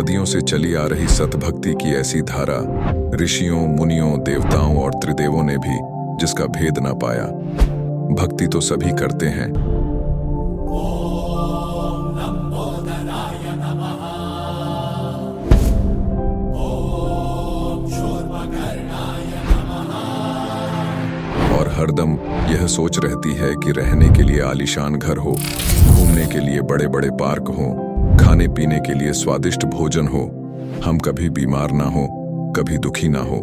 सदियों से चली आ रही सतभक्ति की ऐसी धारा, ऋषियों, मुनियों, देवताओं और त्रिदेवों ने भी जिसका भेद ना पाया। भक्ति तो सभी करते हैं, और हरदम यह सोच रहती है कि रहने के लिए आलीशान घर हो, घूमने के लिए बड़े बड़े पार्क हो, खाने पीने के लिए स्वादिष्ट भोजन हो, हम कभी बीमार ना हो, कभी दुखी ना हो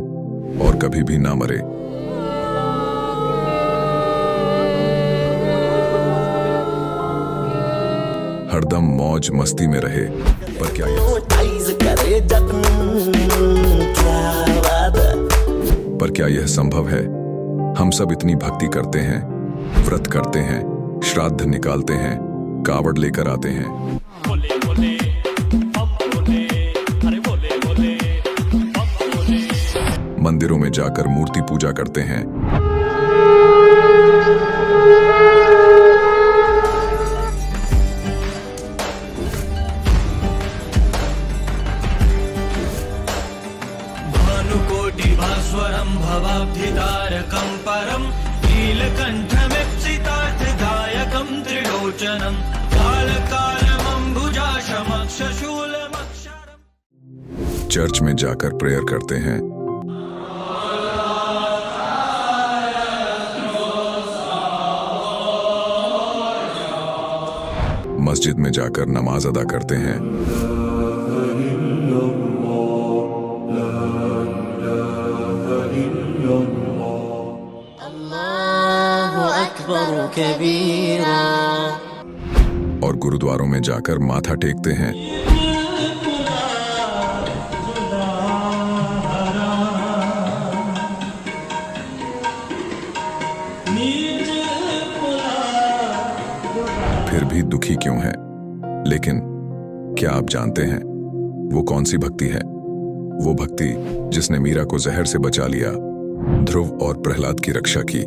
और कभी भी ना मरे। हरदम मौज मस्ती में रहे। पर क्या यह संभव है? हम सब इतनी भक्ति करते हैं, व्रत करते हैं, श्राद्ध निकालते हैं, कावड़ लेकर आते हैं, बोले बोले, बोले, अरे बोले बोले, मंदिरों में जाकर मूर्ति पूजा करते हैं, भवाब्धितारकं परं नीलकण्ठमीप्सितार्थदायकं त्रिलोचनं कालकालमम्बुजाशमक्षशूलमक्षरम्। चर्च में जाकर प्रेयर करते हैं, मस्जिद में जाकर नमाज अदा करते हैं, और गुरुद्वारों में जाकर माथा टेकते हैं, फिर भी दुखी क्यों हैं? लेकिन क्या आप जानते हैं वो कौन सी भक्ति है? वो भक्ति जिसने मीरा को जहर से बचा लिया, ध्रुव और प्रहलाद की रक्षा की,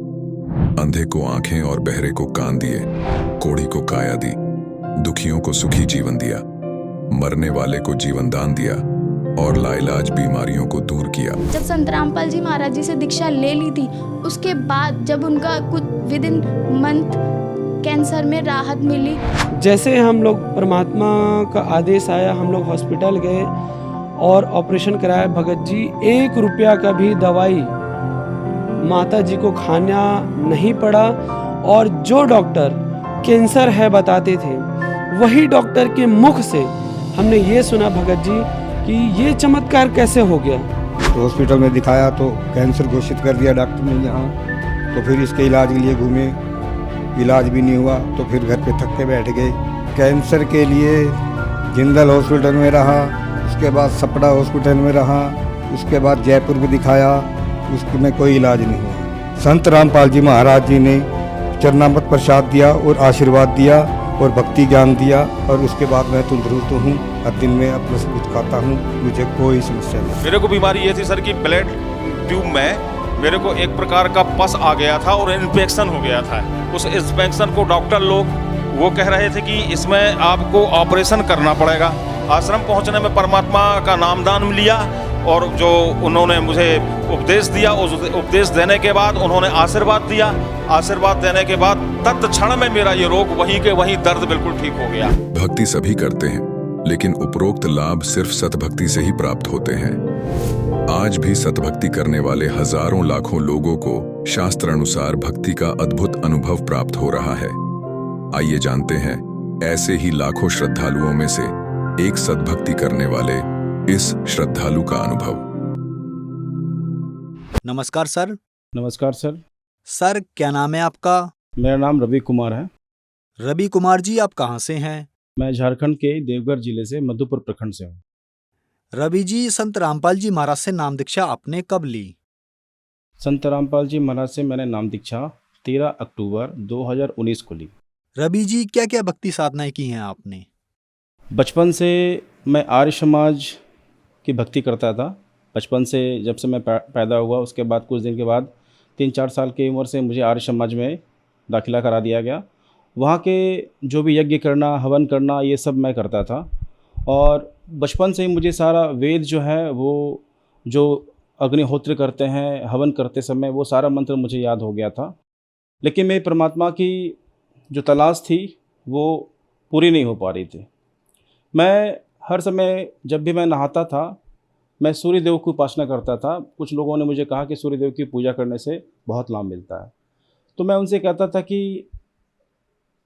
अंधे को आंखें और बहरे को कान दिए, कोढ़ी को काया दी, दुखियों को सुखी जीवन दिया, मरने वाले को जीवन दान दिया और लाइलाज बीमारियों को दूर किया। जब संत रामपाल जी महाराज जी से दीक्षा ले ली थी, उसके बाद जब उनका कुछ विद इन मंथ कैंसर में राहत मिली, जैसे हम लोग परमात्मा का आदेश आया, हम लोग हॉस्पिटल गए और ऑपरेशन कराया। भगत जी 1 रुपया का भी दवाई माता जी को खाना नहीं पड़ा, और जो डॉक्टर कैंसर है बताते थे, वही डॉक्टर के मुख से हमने ये सुना भगत जी कि ये चमत्कार कैसे हो गया। तो हॉस्पिटल में दिखाया तो कैंसर घोषित कर दिया डॉक्टर ने यहाँ, तो फिर इसके इलाज के लिए घूमे, इलाज भी नहीं हुआ, तो फिर घर पे थक के बैठ गए। कैंसर के लिए जिंदल हॉस्पिटल में रहा, उसके बाद सपड़ा हॉस्पिटल में रहा, उसके बाद जयपुर में दिखाया, उसमें कोई इलाज नहीं हुआ। संत रामपाल जी महाराज जी ने चरणामृत प्रसाद दिया और आशीर्वाद दिया और भक्ति ज्ञान दिया, और उसके बाद मैं तंदुरुस्त हूँ, हर दिन में अपना सब कुछ खाता हूँ, मुझे कोई समस्या नहीं। मेरे को बीमारी ये थी सर कि ब्लड ट्यूब में मेरे को एक प्रकार का पस आ गया था और इन्फेक्शन हो गया था। उस इन्फेक्शन को डॉक्टर लोग वो कह रहे थे कि इसमें आपको ऑपरेशन करना पड़ेगा। आश्रम पहुंचने में परमात्मा का नामदान लिया और जो उन्होंने मुझे उपदेश दिया, उस उपदेश देने के बाद उन्होंने आशीर्वाद दिया। आशीर्वाद देने के बाद तत्क्षण में मेरा ये रोग वहीं के वहीं दर्द बिल्कुल ठीक हो गया। भक्ति सभी करते हैं, लेकिन उपरोक्त लाभ सिर्फ सतभक्ति से ही प्राप्त होते हैं। आज भी सतभक्ति करने वाले हजारों लाखों लोगों को शास्त्र अनुसार भक्ति का अद्भुत अनुभव प्राप्त हो रहा है। आइए जानते हैं ऐसे ही लाखों श्रद्धालुओं में से एक सतभक्ति करने वाले इस श्रद्धालु का अनुभव। नमस्कार सर। नमस्कार सर। सर क्या नाम है आपका? मेरा नाम रवि कुमार है। रवि कुमार जी, आप कहाँ से हैं? मैं झारखंड के देवघर जिले से मधुपुर प्रखंड से हूँ। रवि जी, संत रामपाल जी महाराज से नाम दीक्षा आपने कब ली? संत रामपाल जी महाराज से मैंने नाम दीक्षा 13 अक्टूबर 2019 को ली। रवि जी, क्या क्या भक्ति साधनाएं की हैं आपने? बचपन से मैं आर्य समाज की भक्ति करता था। बचपन से जब से मैं पैदा हुआ, उसके बाद कुछ दिन के बाद 3-4 साल की उम्र से मुझे आर्य समाज में दाखिला करा दिया गया। वहाँ के जो भी यज्ञ करना, हवन करना, ये सब मैं करता था। और बचपन से ही मुझे सारा वेद जो है वो, जो अग्निहोत्र करते हैं, हवन करते समय, वो सारा मंत्र मुझे याद हो गया था। लेकिन मेरी परमात्मा की जो तलाश थी वो पूरी नहीं हो पा रही थी। मैं हर समय जब भी मैं नहाता था, मैं सूर्यदेव की उपासना करता था। कुछ लोगों ने मुझे कहा कि सूर्यदेव की पूजा करने से बहुत लाभ मिलता है। तो मैं उनसे कहता था कि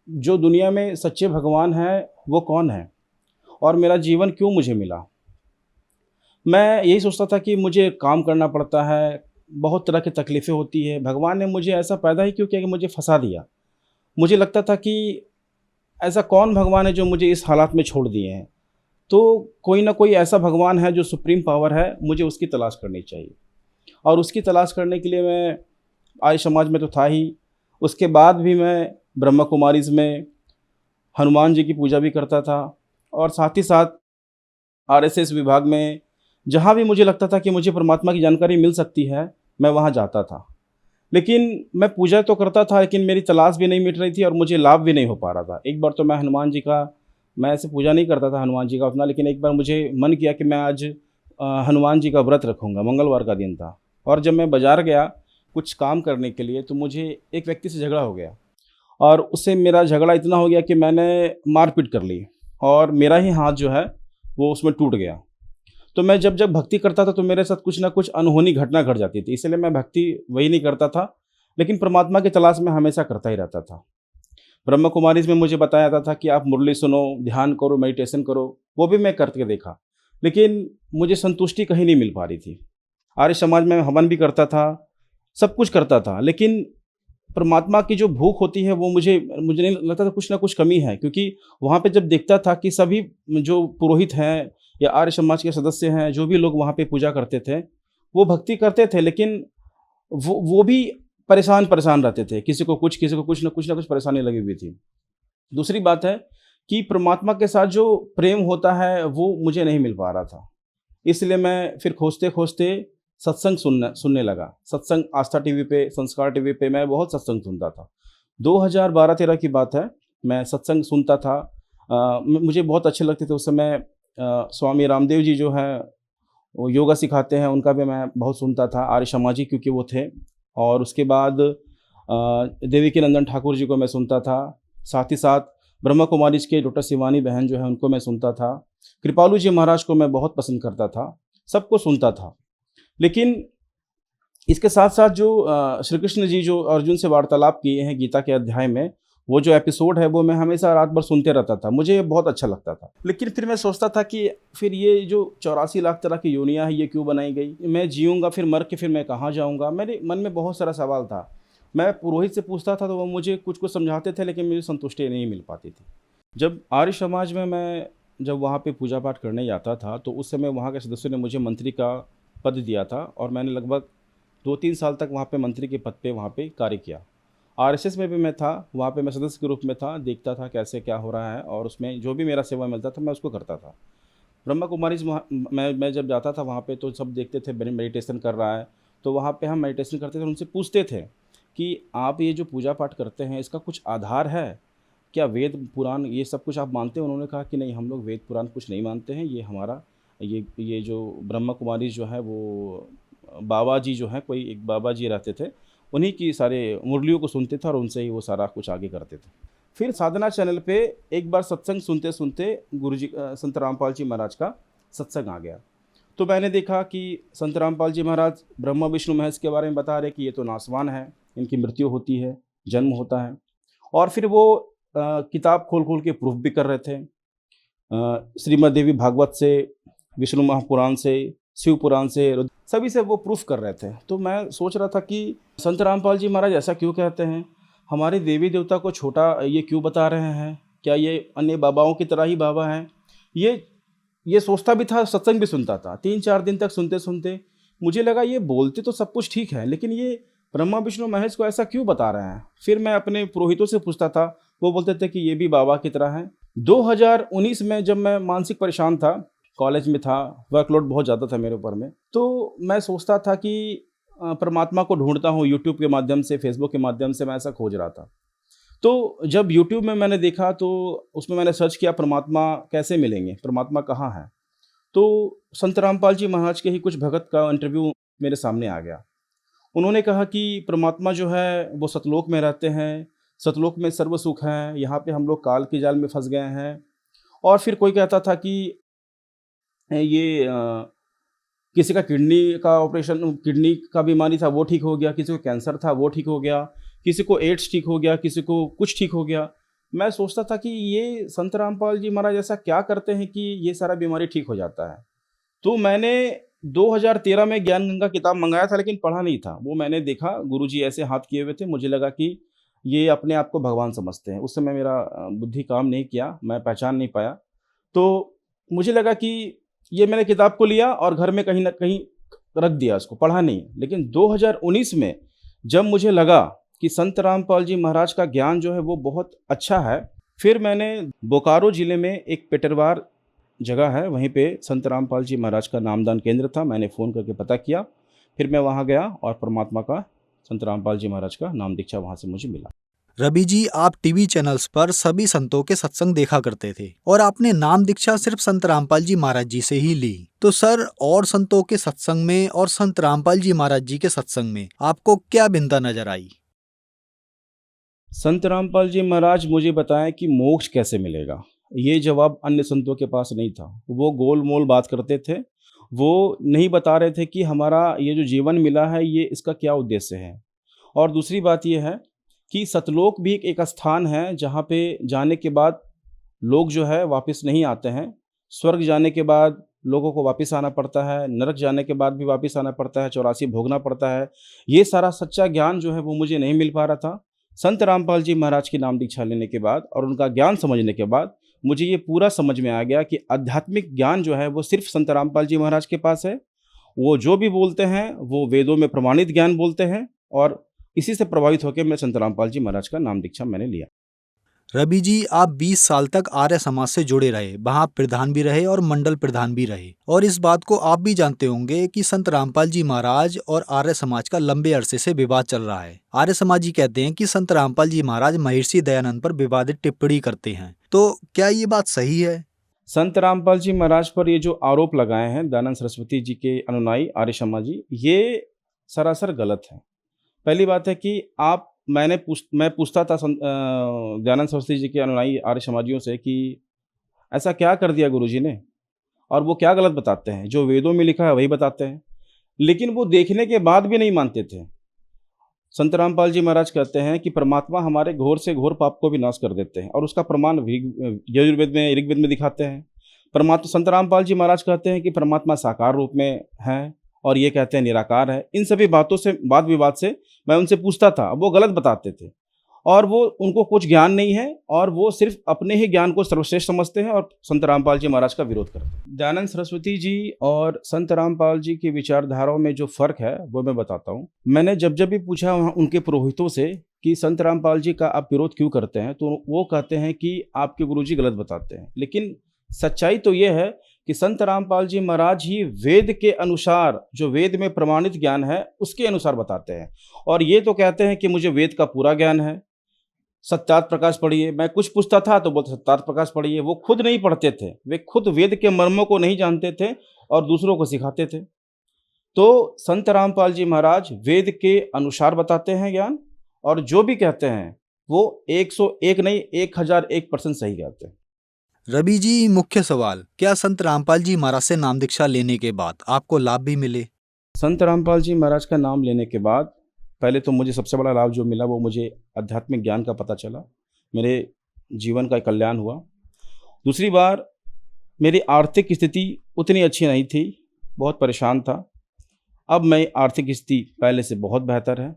जो दुनिया में सच्चे भगवान हैं वो कौन है और मेरा जीवन क्यों मुझे मिला। मैं यही सोचता था कि मुझे काम करना पड़ता है, बहुत तरह की तकलीफ़ें होती है, भगवान ने मुझे ऐसा पैदा ही क्यों किया कि मुझे फंसा दिया। मुझे लगता था कि ऐसा कौन भगवान है जो मुझे इस हालात में छोड़ दिए हैं। तो कोई ना कोई ऐसा भगवान है जो सुप्रीम पावर है, मुझे उसकी तलाश करनी चाहिए। और उसकी तलाश करने के लिए मैं आर्य समाज में तो था ही, उसके बाद भी मैं ब्रह्मा कुमारीज़ में हनुमान जी की पूजा भी करता था और साथ ही साथ आरएसएस विभाग में जहाँ भी मुझे लगता था कि मुझे परमात्मा की जानकारी मिल सकती है, मैं वहाँ जाता था। लेकिन मैं पूजा तो करता था, लेकिन मेरी तलाश भी नहीं मिट रही थी और मुझे लाभ भी नहीं हो पा रहा था। एक बार तो मैं ऐसे पूजा नहीं करता था हनुमान जी का उतना, लेकिन एक बार मुझे मन किया कि मैं आज हनुमान जी का व्रत रखूँगा। मंगलवार का दिन था और जब मैं बाज़ार गया कुछ काम करने के लिए, तो मुझे एक व्यक्ति से झगड़ा हो गया और उससे मेरा झगड़ा इतना हो गया कि मैंने मारपीट कर ली और मेरा ही हाथ जो है वो उसमें टूट गया। तो मैं जब जब भक्ति करता था तो मेरे साथ कुछ ना कुछ अनहोनी घटना घट जाती थी, इसलिए मैं भक्ति वही नहीं करता था, लेकिन परमात्मा की तलाश में हमेशा करता ही रहता था। ब्रह्मा कुमारीज़ में मुझे बताया जाता था कि आप मुरली सुनो, ध्यान करो, मेडिटेशन करो, वो भी मैं करके देखा, लेकिन मुझे संतुष्टि कहीं नहीं मिल पा रही थी। आर्य समाज में हवन भी करता था, सब कुछ करता था, लेकिन परमात्मा की जो भूख होती है वो मुझे नहीं लगता था, कुछ ना कुछ कमी है। क्योंकि वहाँ पे जब देखता था कि सभी जो पुरोहित हैं या आर्य समाज के सदस्य हैं, जो भी लोग वहाँ पे पूजा करते थे, वो भक्ति करते थे, लेकिन वो भी परेशान रहते थे। किसी को कुछ ना कुछ परेशानी लगी हुई थी। दूसरी बात है कि परमात्मा के साथ जो प्रेम होता है वो मुझे नहीं मिल पा रहा था। इसलिए मैं फिर खोजते सत्संग सुनने लगा। सत्संग आस्था टीवी पे, संस्कार टीवी पे मैं बहुत सत्संग सुनता था। 2012-13 की बात है, मैं सत्संग सुनता था। मुझे बहुत अच्छे लगते थे उस समय। स्वामी रामदेव जी जो हैं वो योगा सिखाते हैं, उनका भी मैं बहुत सुनता था, आर्य समाजी क्योंकि वो थे। और उसके बाद देवकी नंदन ठाकुर जी को मैं सुनता था। साथ ही साथ ब्रह्मा कुमारीज़ के डॉक्टर शिवानी बहन जो है उनको मैं सुनता था। कृपालू जी महाराज को मैं बहुत पसंद करता था, सबको सुनता था। लेकिन इसके साथ साथ जो श्री कृष्ण जी जो अर्जुन से वार्तालाप किए हैं गीता के अध्याय में, वो जो एपिसोड है वो मैं हमेशा रात भर सुनते रहता था, मुझे बहुत अच्छा लगता था। लेकिन फिर मैं सोचता था कि फिर ये जो 84 लाख तरह की योनियाँ हैं ये क्यों बनाई गई, मैं जीऊँगा फिर मर के फिर मैं कहाँ जाऊँगा। मेरे मन में बहुत सारा सवाल था। मैं पुरोहित से पूछता था तो वो मुझे कुछ समझाते थे, लेकिन मुझे संतुष्टि नहीं मिल पाती थी। जब आर्य समाज में मैं जब वहाँ पे पूजा पाठ करने जाता था तो उस समय वहाँ के सदस्यों ने मुझे मंत्री का पद दिया था और मैंने लगभग 2-3 साल तक वहाँ पे मंत्री के पद पे वहाँ पे कार्य किया। आरएसएस में भी मैं था, वहाँ पे मैं सदस्य के रूप में था, देखता था कैसे क्या हो रहा है और उसमें जो भी मेरा सेवा मिलता था मैं उसको करता था। ब्रह्मा कुमारीज़ मैं जब जाता था वहाँ पे तो सब देखते थे मेडिटेशन कर रहा है, तो वहाँ पे हम मेडिटेशन करते थे। उनसे पूछते थे कि आप ये जो पूजा पाठ करते हैं इसका कुछ आधार है क्या, वेद पुराण ये सब कुछ आप मानते हैं? उन्होंने कहा कि नहीं, हम लोग वेद पुराण कुछ नहीं मानते हैं, ये हमारा ये जो ब्रह्मा कुमारी जो है वो बाबा जी जो है, कोई एक बाबा जी रहते थे, उन्हीं की सारे मुरलियों को सुनते थे और उनसे ही वो सारा कुछ आगे करते थे। फिर साधना चैनल पे एक बार सत्संग सुनते सुनते गुरुजी संत रामपाल जी महाराज का सत्संग आ गया। तो मैंने देखा कि संत रामपाल जी महाराज ब्रह्मा विष्णु महेश के बारे में बता रहे कि ये तो नासवान है, इनकी मृत्यु होती है, जन्म होता है। और फिर वो किताब खोल के प्रूफ भी कर रहे थे, श्रीमद् देवी भागवत से, विष्णु महापुराण से, शिव पुराण से, सभी से वो प्रूफ कर रहे थे। तो मैं सोच रहा था कि संत रामपाल जी महाराज ऐसा क्यों कहते हैं, हमारे देवी देवता को छोटा ये क्यों बता रहे हैं, क्या ये अन्य बाबाओं की तरह ही बाबा हैं? ये सोचता भी था, सत्संग भी सुनता था। 3-4 दिन तक सुनते सुनते मुझे लगा ये बोलते तो सब कुछ ठीक है, लेकिन ये ब्रह्मा विष्णु महेश को ऐसा क्यों बता रहे हैं? फिर मैं अपने पुरोहितों से पूछता था, वो बोलते थे कि ये भी बाबा की तरह हैं। 2019 में जब मैं मानसिक परेशान था, कॉलेज में था, वर्कलोड बहुत ज़्यादा था मेरे ऊपर में, तो मैं सोचता था कि परमात्मा को ढूंढता हूँ यूट्यूब के माध्यम से, फेसबुक के माध्यम से, मैं ऐसा खोज रहा था। तो जब यूट्यूब में मैंने देखा तो उसमें मैंने सर्च किया परमात्मा कैसे मिलेंगे, परमात्मा कहाँ है। तो संत रामपाल जी महाराज के ही कुछ भगत का इंटरव्यू मेरे सामने आ गया। उन्होंने कहा कि परमात्मा जो है वो सतलोक में रहते हैं, सतलोक में सर्व सुख है, यहाँ पे हम लोग काल के जाल में फंस गए हैं। और फिर कोई कहता था कि ये किसी का किडनी का ऑपरेशन, किडनी का बीमारी था वो ठीक हो गया, किसी को कैंसर था वो ठीक हो गया, किसी को एड्स ठीक हो गया, किसी को कुछ ठीक हो गया। मैं सोचता था कि ये संत रामपाल जी महाराज ऐसा क्या करते हैं कि ये सारा बीमारी ठीक हो जाता है। तो मैंने 2013 में ज्ञान गंगा किताब मंगाया था, लेकिन पढ़ा नहीं था। वो मैंने देखा गुरुजी ऐसे हाथ किए हुए थे, मुझे लगा कि ये अपने आप को भगवान समझते हैं। उस समय मेरा बुद्धि काम नहीं किया, मैं पहचान नहीं पाया। तो मुझे लगा कि ये मैंने किताब को लिया और घर में कहीं ना कहीं रख दिया, उसको पढ़ा नहीं। लेकिन 2019 में जब मुझे लगा कि संत रामपाल जी महाराज का ज्ञान जो है वो बहुत अच्छा है, फिर मैंने बोकारो ज़िले में एक पेटरवार जगह है, वहीं पे संत रामपाल जी महाराज का नामदान केंद्र था। मैंने फ़ोन करके पता किया, फिर मैं वहाँ गया और परमात्मा का, संत रामपाल जी महाराज का नाम दीक्षा वहाँ से मुझे मिला। रवि जी, आप टीवी चैनल्स पर सभी संतों के सत्संग देखा करते थे और आपने नाम दीक्षा सिर्फ संत रामपाल जी महाराज जी से ही ली। तो सर, और संतों के सत्संग में और संत रामपाल जी महाराज जी के सत्संग में आपको क्या भिन्नता नजर आई? संत रामपाल जी महाराज मुझे बताएं कि मोक्ष कैसे मिलेगा, ये जवाब अन्य संतों के पास नहीं था। वो गोल मोल बात करते थे, वो नहीं बता रहे थे कि हमारा ये जो जीवन मिला है ये इसका क्या उद्देश्य है। और दूसरी बात ये है कि सतलोक भी एक स्थान है जहाँ पे जाने के बाद लोग जो है वापस नहीं आते हैं। स्वर्ग जाने के बाद लोगों को वापस आना पड़ता है, नरक जाने के बाद भी वापस आना पड़ता है, 84 भोगना पड़ता है। ये सारा सच्चा ज्ञान जो है वो मुझे नहीं मिल पा रहा था। संत रामपाल जी महाराज की नाम दीक्षा लेने के बाद और उनका ज्ञान समझने के बाद मुझे ये पूरा समझ में आ गया कि आध्यात्मिक ज्ञान जो है वो सिर्फ संत रामपाल जी महाराज के पास है। वो जो भी बोलते हैं वो वेदों में प्रमाणित ज्ञान बोलते हैं, और इसी से प्रभावित होकर मैं संत रामपाल जी महाराज का नाम दीक्षा मैंने लिया। रवि जी, आप 20 साल तक आर्य समाज से जुड़े रहे, वहाँ प्रधान भी रहे और मंडल प्रधान भी रहे, और इस बात को आप भी जानते होंगे कि संत रामपाल जी महाराज और आर्य समाज का लंबे अरसे से विवाद चल रहा है। आर्य समाजी कहते हैं कि संत रामपाल जी महाराज महर्षि दयानंद पर विवादित टिप्पणी करते हैं, तो क्या ये बात सही है? संत रामपाल जी महाराज पर ये जो आरोप लगाए हैं दयानंद सरस्वती जी के अनुयायी आर्य समाजी, ये सरासर गलत है। पहली बात है कि मैं पूछता था दयानंद सरस्वती जी के अनुयायी आर्य समाजियों से कि ऐसा क्या कर दिया गुरुजी ने, और वो क्या गलत बताते हैं, जो वेदों में लिखा है वही बताते हैं। लेकिन वो देखने के बाद भी नहीं मानते थे। संत रामपाल जी महाराज कहते हैं कि परमात्मा हमारे घोर से घोर पाप को भी नाश कर देते हैं, और उसका प्रमाण यजुर्वेद में, ऋग्वेद में दिखाते हैं। संत रामपाल जी महाराज कहते हैं कि परमात्मा साकार रूप में है, और ये कहते हैं निराकार है। इन सभी बातों से, वाद विवाद से मैं उनसे पूछता था, वो गलत बताते थे, और वो उनको कुछ ज्ञान नहीं है, और वो सिर्फ अपने ही ज्ञान को सर्वश्रेष्ठ समझते हैं और संत रामपाल जी महाराज का विरोध करते हैं। दयानंद सरस्वती जी और संत रामपाल जी की विचारधाराओं में जो फर्क है वो मैं बताता हूँ। मैंने जब भी पूछा उनके पुरोहितों से कि संत रामपाल जी का आप विरोध क्यों करते हैं, तो वो कहते हैं कि आपके गुरुजी गलत बताते हैं। लेकिन सच्चाई तो ये है कि संत रामपाल जी महाराज ही वेद के अनुसार, जो वेद में प्रमाणित ज्ञान है उसके अनुसार बताते हैं, और ये तो कहते हैं कि मुझे वेद का पूरा ज्ञान है, सत्यार्थ प्रकाश पढ़िए। मैं कुछ पूछता था तो बोलते सत्यार्थ प्रकाश पढ़िए। वो खुद नहीं पढ़ते थे, वे खुद वेद के मर्मों को नहीं जानते थे और दूसरों को सिखाते थे। तो संत रामपाल जी महाराज वेद के अनुसार बताते हैं ज्ञान, और जो भी कहते हैं वो 101 नहीं 1001% सही कहते हैं। रवि जी, मुख्य सवाल, क्या संत रामपाल जी महाराज से नाम दीक्षा लेने के बाद आपको लाभ भी मिले? संत रामपाल जी महाराज का नाम लेने के बाद पहले तो मुझे सबसे बड़ा लाभ जो मिला वो मुझे आध्यात्मिक ज्ञान का पता चला, मेरे जीवन का कल्याण हुआ। दूसरी बार मेरी आर्थिक स्थिति उतनी अच्छी नहीं थी, बहुत परेशान था। अब मैं आर्थिक स्थिति पहले से बहुत बेहतर है।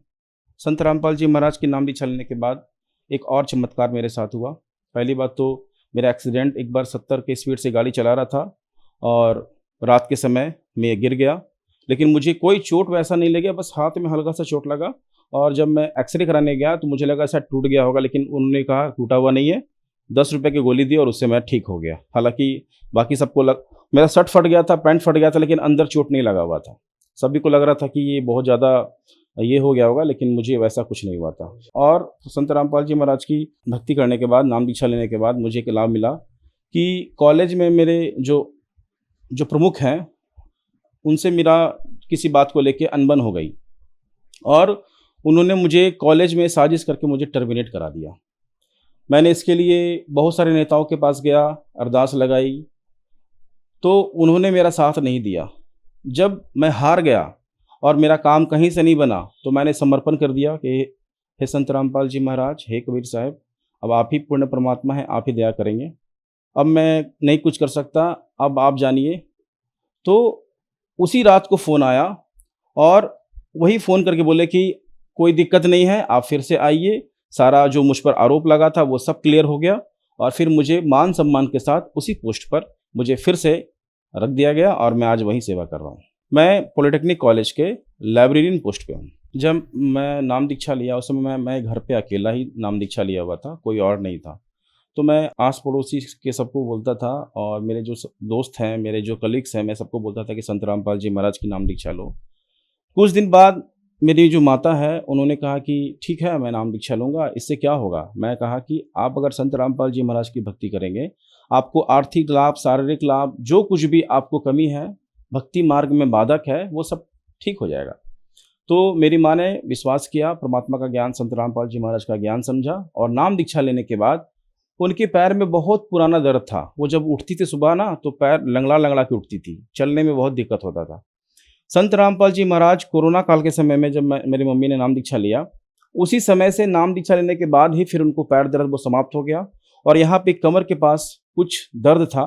संत रामपाल जी महाराज की नाम दीक्षा लेने के बाद एक और चमत्कार मेरे साथ हुआ। पहली बात तो मेरा एक्सीडेंट, एक बार 70 के स्पीड से गाड़ी चला रहा था और रात के समय मैं गिर गया, लेकिन मुझे कोई चोट वैसा नहीं लगा, बस हाथ में हल्का सा चोट लगा। और जब मैं एक्सरे कराने गया तो मुझे लगा शायद टूट गया होगा, लेकिन उन्होंने कहा टूटा हुआ नहीं है। 10 रुपये की गोली दी और उससे मैं ठीक हो गया। हालांकि बाकी सबको मेरा शर्ट फट गया था, पैंट फट गया था, लेकिन अंदर चोट नहीं लगा हुआ था। सभी को लग रहा था कि ये बहुत ज़्यादा ये हो गया होगा, लेकिन मुझे वैसा कुछ नहीं हुआ था। और संत रामपाल जी महाराज की भक्ति करने के बाद, नाम दीक्षा लेने के बाद मुझे एक लाभ मिला कि कॉलेज में मेरे जो जो प्रमुख हैं उनसे मेरा किसी बात को लेके अनबन हो गई और उन्होंने मुझे कॉलेज में साजिश करके मुझे टर्मिनेट करा दिया। मैंने इसके लिए बहुत सारे नेताओं के पास गया, अरदास लगाई, तो उन्होंने मेरा साथ नहीं दिया। जब मैं हार गया और मेरा काम कहीं से नहीं बना तो मैंने समर्पण कर दिया कि हे संत रामपाल जी महाराज, हे कबीर साहब, अब आप ही पूर्ण परमात्मा हैं, आप ही दया करेंगे, अब मैं नहीं कुछ कर सकता, अब आप जानिए। तो उसी रात को फ़ोन आया और वही फ़ोन करके बोले कि कोई दिक्कत नहीं है, आप फिर से आइए, सारा जो मुझ पर आरोप लगा था वो सब क्लियर हो गया और फिर मुझे मान सम्मान के साथ उसी पोस्ट पर मुझे फिर से रख दिया गया और मैं आज वहीं सेवा कर रहा हूँ। मैं पॉलिटेक्निक कॉलेज के लाइब्रेरियन पोस्ट पे हूँ। जब मैं नाम दीक्षा लिया उस समय मैं घर पे अकेला ही नाम दीक्षा लिया हुआ था, कोई और नहीं था। तो मैं आस पड़ोसी के सबको बोलता था और मेरे जो दोस्त हैं, मेरे जो कलीग्स हैं, मैं सबको बोलता था कि संत रामपाल जी महाराज की नाम दीक्षा लो। कुछ दिन बाद मेरी जो माता है उन्होंने कहा कि ठीक है, मैं नाम दीक्षा लूँगा, इससे क्या होगा। मैं कहा कि आप अगर संत रामपाल जी महाराज की भक्ति करेंगे, आपको आर्थिक लाभ, शारीरिक लाभ, जो कुछ भी आपको कमी है, भक्ति मार्ग में बाधक है, वो सब ठीक हो जाएगा। तो मेरी माँ ने विश्वास किया, परमात्मा का ज्ञान, संत रामपाल जी महाराज का ज्ञान समझा और नाम दीक्षा लेने के बाद उनके पैर में बहुत पुराना दर्द था। वो जब उठती थी सुबह ना तो पैर लंगड़ा लंगड़ा के उठती थी, चलने में बहुत दिक्कत होता था। संत रामपाल जी महाराज कोरोना काल के समय में जब मेरी मम्मी ने नाम दीक्षा लिया, उसी समय से नाम दीक्षा लेने के बाद ही फिर उनको पैर दर्द वो समाप्त हो गया और यहाँ पे कमर के पास कुछ दर्द था,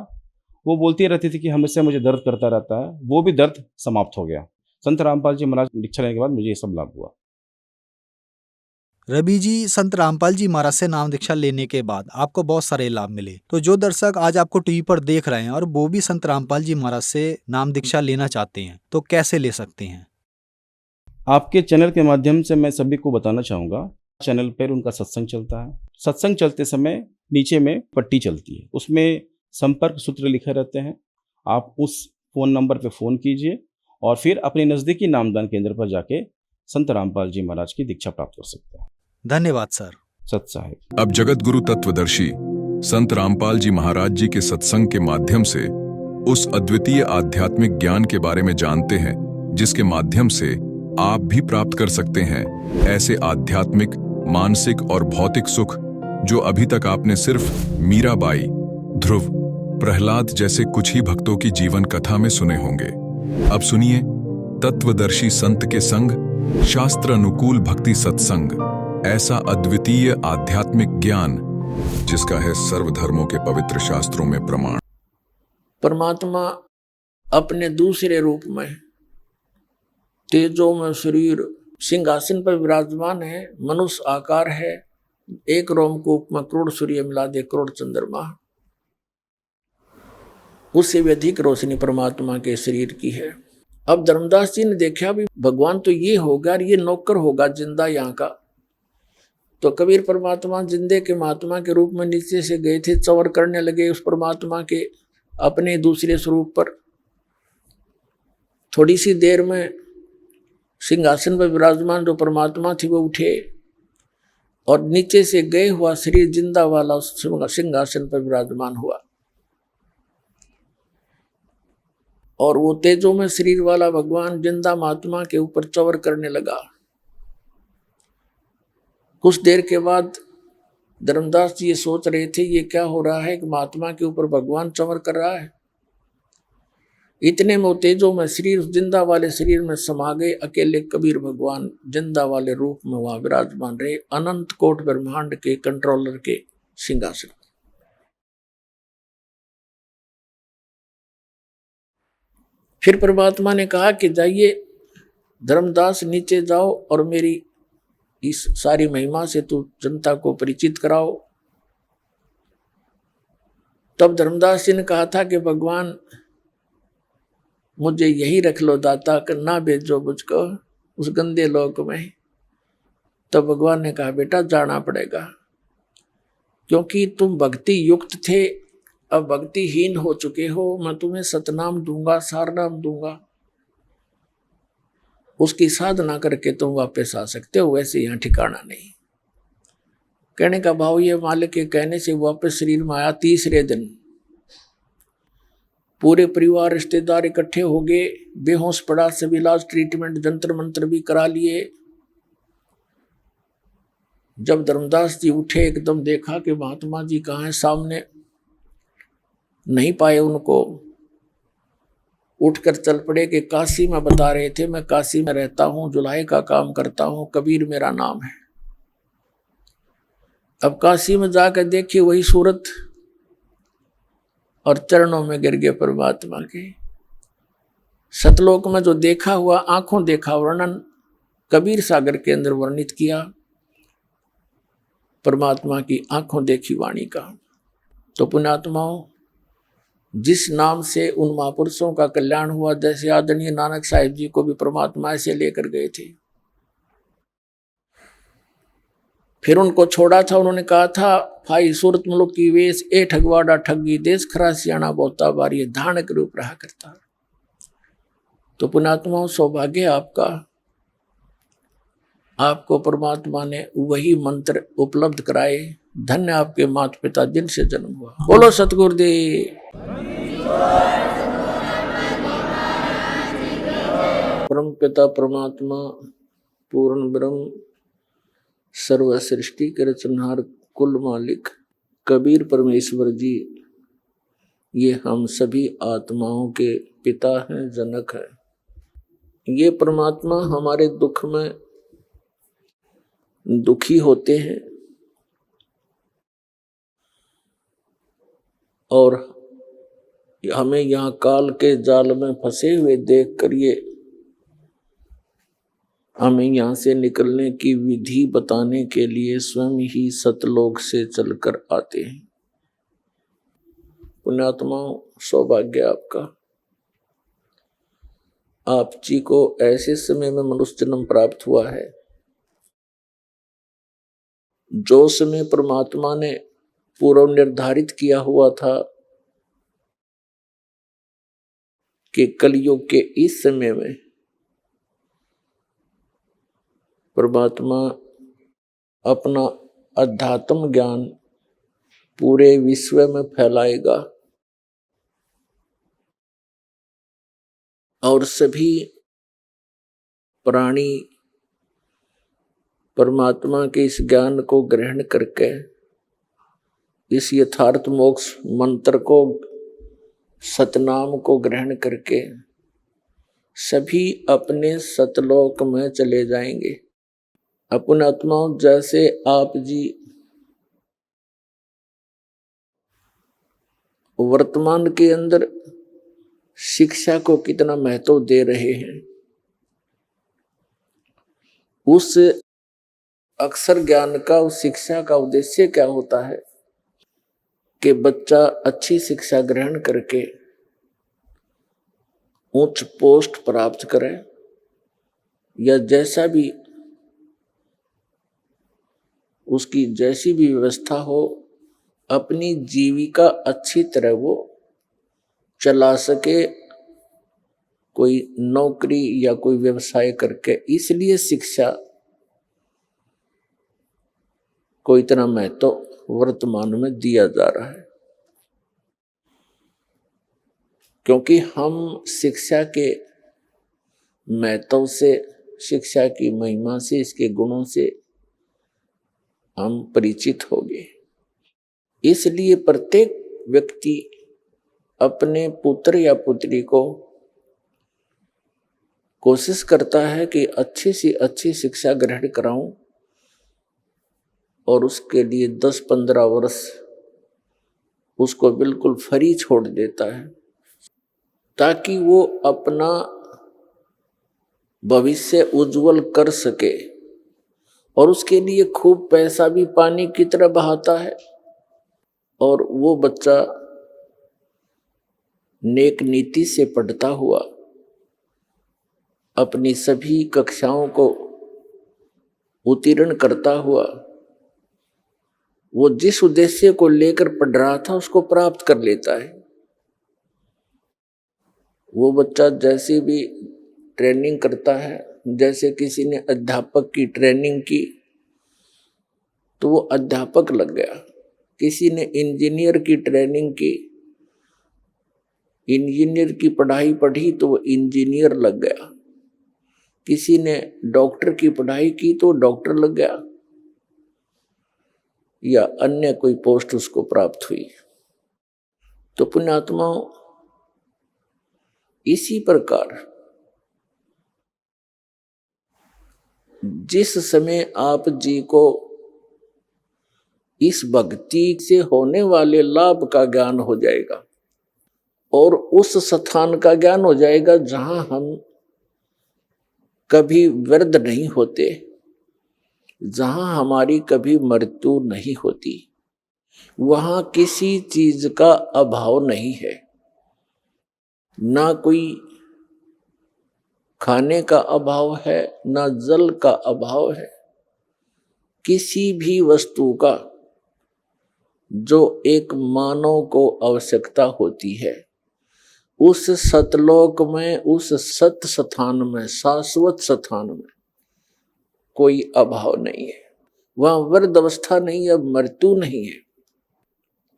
वो बोलती रहती थी कि हमेशा मुझे दर्द करता रहता है, वो भी दर्द समाप्त हो गया। संत रामपाल जी महाराज दीक्षा लेने के बाद मुझे ये सब लाभ हुआ। रवि जी, संत रामपाल जी महाराज से नाम दीक्षा लेने के बाद आपको बहुत सारे लाभ मिले, तो जो दर्शक आज आपको टीवी पर देख रहे हैं और वो भी संत रामपाल जी महाराज से नाम दीक्षा लेना चाहते हैं, तो कैसे ले सकते हैं? आपके चैनल के माध्यम से मैं सभी को बताना चाहूँगा, चैनल पर उनका सत्संग चलता है। सत्संग चलते समय नीचे में पट्टी चलती है, उसमें संपर्क सूत्र लिखे रहते हैं। आप उस फ़ोन नंबर पर फ़ोन कीजिए और फिर अपने नज़दीकी नामदान केंद्र पर जाके संत रामपाल जी महाराज की दीक्षा प्राप्त कर सकते हैं। धन्यवाद सर। सत साहिब। अब जगत गुरु तत्वदर्शी संत रामपाल जी महाराज जी के सत्संग के माध्यम से उस अद्वितीय आध्यात्मिक ज्ञान के बारे में जानते हैं जिसके माध्यम से आप भी प्राप्त कर सकते हैं ऐसे आध्यात्मिक, मानसिक और भौतिक सुख जो अभी तक आपने सिर्फ मीराबाई, ध्रुव, प्रहलाद जैसे कुछ ही भक्तों की जीवन कथा में सुने होंगे। अब सुनिए तत्वदर्शी संत के संग शास्त्र अनुकूल भक्ति सत्संग, ऐसा अद्वितीय आध्यात्मिक ज्ञान जिसका है सर्वधर्मों के पवित्र शास्त्रों में प्रमाण। परमात्मा अपने दूसरे रूप में तेजो में शरीर सिंहासन पर विराजमान है, मनुष्य आकार है, एक रोमकूप में करोड़ सूर्य मिला दे करोड़ चंद्रमा, उससे भी अधिक रोशनी परमात्मा के शरीर की है। अब धर्मदास जी ने देखा भी भगवान तो ये होगा और ये नौकर होगा जिंदा यहाँ का। तो कबीर परमात्मा जिंदे के महात्मा के रूप में नीचे से गए थे, चवर करने लगे उस परमात्मा के अपने दूसरे स्वरूप पर। थोड़ी सी देर में सिंहासन पर विराजमान जो परमात्मा थी वो उठे और नीचे से गए हुआ शरीर जिंदा वाला सिंहासन पर विराजमान हुआ और वो तेजो में शरीर वाला भगवान जिंदा महात्मा के ऊपर चवर करने लगा। कुछ देर के बाद धर्मदास जी ये सोच रहे थे ये क्या हो रहा है कि महात्मा के ऊपर भगवान चवर कर रहा है। इतने में तेजो में शरीर जिंदा वाले शरीर में समा गए। अकेले कबीर भगवान जिंदा वाले रूप में वहां विराजमान रहे, अनंत कोट ब्रह्मांड के कंट्रोलर के सिंहासन। फिर परमात्मा ने कहा कि जाइए धर्मदास नीचे जाओ और मेरी इस सारी महिमा से तू जनता को परिचित कराओ। तब धर्मदास जी ने कहा था कि भगवान मुझे यही रख लो दाता, कि ना भेजो मुझको उस गंदे लोक में। तब भगवान ने कहा बेटा जाना पड़ेगा, क्योंकि तुम भक्ति युक्त थे, अब भक्तिहीन हो चुके हो। मैं तुम्हें सतनाम दूंगा, सारनाम दूंगा, उसकी साधना करके तुम वापस आ सकते हो, वैसे यहाँ ठिकाना नहीं। कहने का भाव ये मालिक के कहने से वापस शरीर में आया। तीसरे दिन पूरे परिवार रिश्तेदार इकट्ठे हो गए, बेहोश पड़ा, सब इलाज ट्रीटमेंट जंतर मंत्र भी करा लिए। जब धर्मदास जी उठे, एकदम देखा कि महात्मा जी कहाँ हैं, सामने नहीं पाए उनको। उठकर चल पड़े कि काशी में बता रहे थे, मैं काशी में रहता हूँ, जुलाई का काम करता हूँ, कबीर मेरा नाम है। अब काशी में जाकर देखिए वही सूरत, और चरणों में गिर गए परमात्मा के। सतलोक में जो देखा हुआ, आंखों देखा वर्णन कबीर सागर के अंदर वर्णित किया, परमात्मा की आंखों देखी वाणी का। तो पुण्यात्माओं, जिस नाम से उन महापुरुषों का कल्याण हुआ, जैसे आदरणीय नानक साहिब जी को भी परमात्मा ऐसे लेकर गए थे। फिर उनको छोड़ा था, उन्होंने कहा था, भाई सूरत मुलुक की वेश ए ठगवाड़ा ठगी, देश खरा सियाणा बोता बारी, धान के रूप रहा करता। तो पुण्यात्माओं, सौभाग्य आपका, आपको परमात्मा ने वही मंत्र उपलब्ध कराए। धन्य आपके माता पिता जिनसे जन्म हुआ। बोलो सतगुरुदेव। परम पिता परमात्मा पूर्ण ब्रह्म सर्व सृष्टि के रचनहार कुल मालिक कबीर परमेश्वर जी, ये हम सभी आत्माओं के पिता हैं, जनक हैं। ये परमात्मा हमारे दुख में दुखी होते हैं और हमें यहाँ काल के जाल में फंसे हुए देख कर ये हमें यहाँ से निकलने की विधि बताने के लिए स्वयं ही सतलोक से चलकर आते हैं। पुण्यात्माओं, सौभाग्य आपका, आप जी को ऐसे समय में मनुष्य जन्म प्राप्त हुआ है जो समय परमात्मा ने पूर्व निर्धारित किया हुआ था कि कलयुग के इस समय में परमात्मा अपना अध्यात्म ज्ञान पूरे विश्व में फैलाएगा और सभी प्राणी परमात्मा के इस ज्ञान को ग्रहण करके इस यथार्थ मोक्ष मंत्र को, सतनाम को ग्रहण करके सभी अपने सतलोक में चले जाएंगे। अपने आत्माओं, जैसे आप जी वर्तमान के अंदर शिक्षा को कितना महत्व दे रहे हैं, उस अक्षर ज्ञान का, उस शिक्षा का उद्देश्य क्या होता है कि बच्चा अच्छी शिक्षा ग्रहण करके उच्च पोस्ट प्राप्त करे या जैसा भी उसकी जैसी भी व्यवस्था हो, अपनी जीविका अच्छी तरह वो चला सके, कोई नौकरी या कोई व्यवसाय करके। इसलिए शिक्षा को इतना महत्व वर्तमान में दिया जा रहा है, क्योंकि हम शिक्षा के महत्व से, शिक्षा की महिमा से, इसके गुणों से हम परिचित हो गए। इसलिए प्रत्येक व्यक्ति अपने पुत्र या पुत्री को कोशिश करता है कि अच्छी से अच्छी शिक्षा ग्रहण कराऊं और उसके लिए 10-15 वर्ष उसको बिल्कुल फ्री छोड़ देता है ताकि वो अपना भविष्य उज्जवल कर सके। और उसके लिए खूब पैसा भी पानी की तरह बहाता है और वो बच्चा नेक नीति से पढ़ता हुआ अपनी सभी कक्षाओं को उत्तीर्ण करता हुआ वो जिस उद्देश्य को लेकर पढ़ रहा था उसको प्राप्त कर लेता है। वो बच्चा जैसे भी ट्रेनिंग करता है, जैसे किसी ने अध्यापक की ट्रेनिंग की तो वो अध्यापक लग गया, किसी ने इंजीनियर की ट्रेनिंग की इंजीनियर की पढ़ाई पढ़ी तो वो इंजीनियर लग गया, किसी ने डॉक्टर की पढ़ाई की तो डॉक्टर लग गया, या अन्य कोई पोस्ट उसको प्राप्त हुई। तो पुण्यात्माओं, इसी प्रकार जिस समय आप जी को इस भक्ति से होने वाले लाभ का ज्ञान हो जाएगा और उस स्थान का ज्ञान हो जाएगा जहां हम कभी वृद्ध नहीं होते, जहां हमारी कभी मृत्यु नहीं होती, वहां किसी चीज का अभाव नहीं है, ना कोई खाने का अभाव है, ना जल का अभाव है, किसी भी वस्तु का जो एक मानव को आवश्यकता होती है, उस सतलोक में, उस सत स्थान में, शाश्वत स्थान में कोई अभाव नहीं है, वहां वृद्ध अवस्था नहीं है, मृत्यु नहीं है।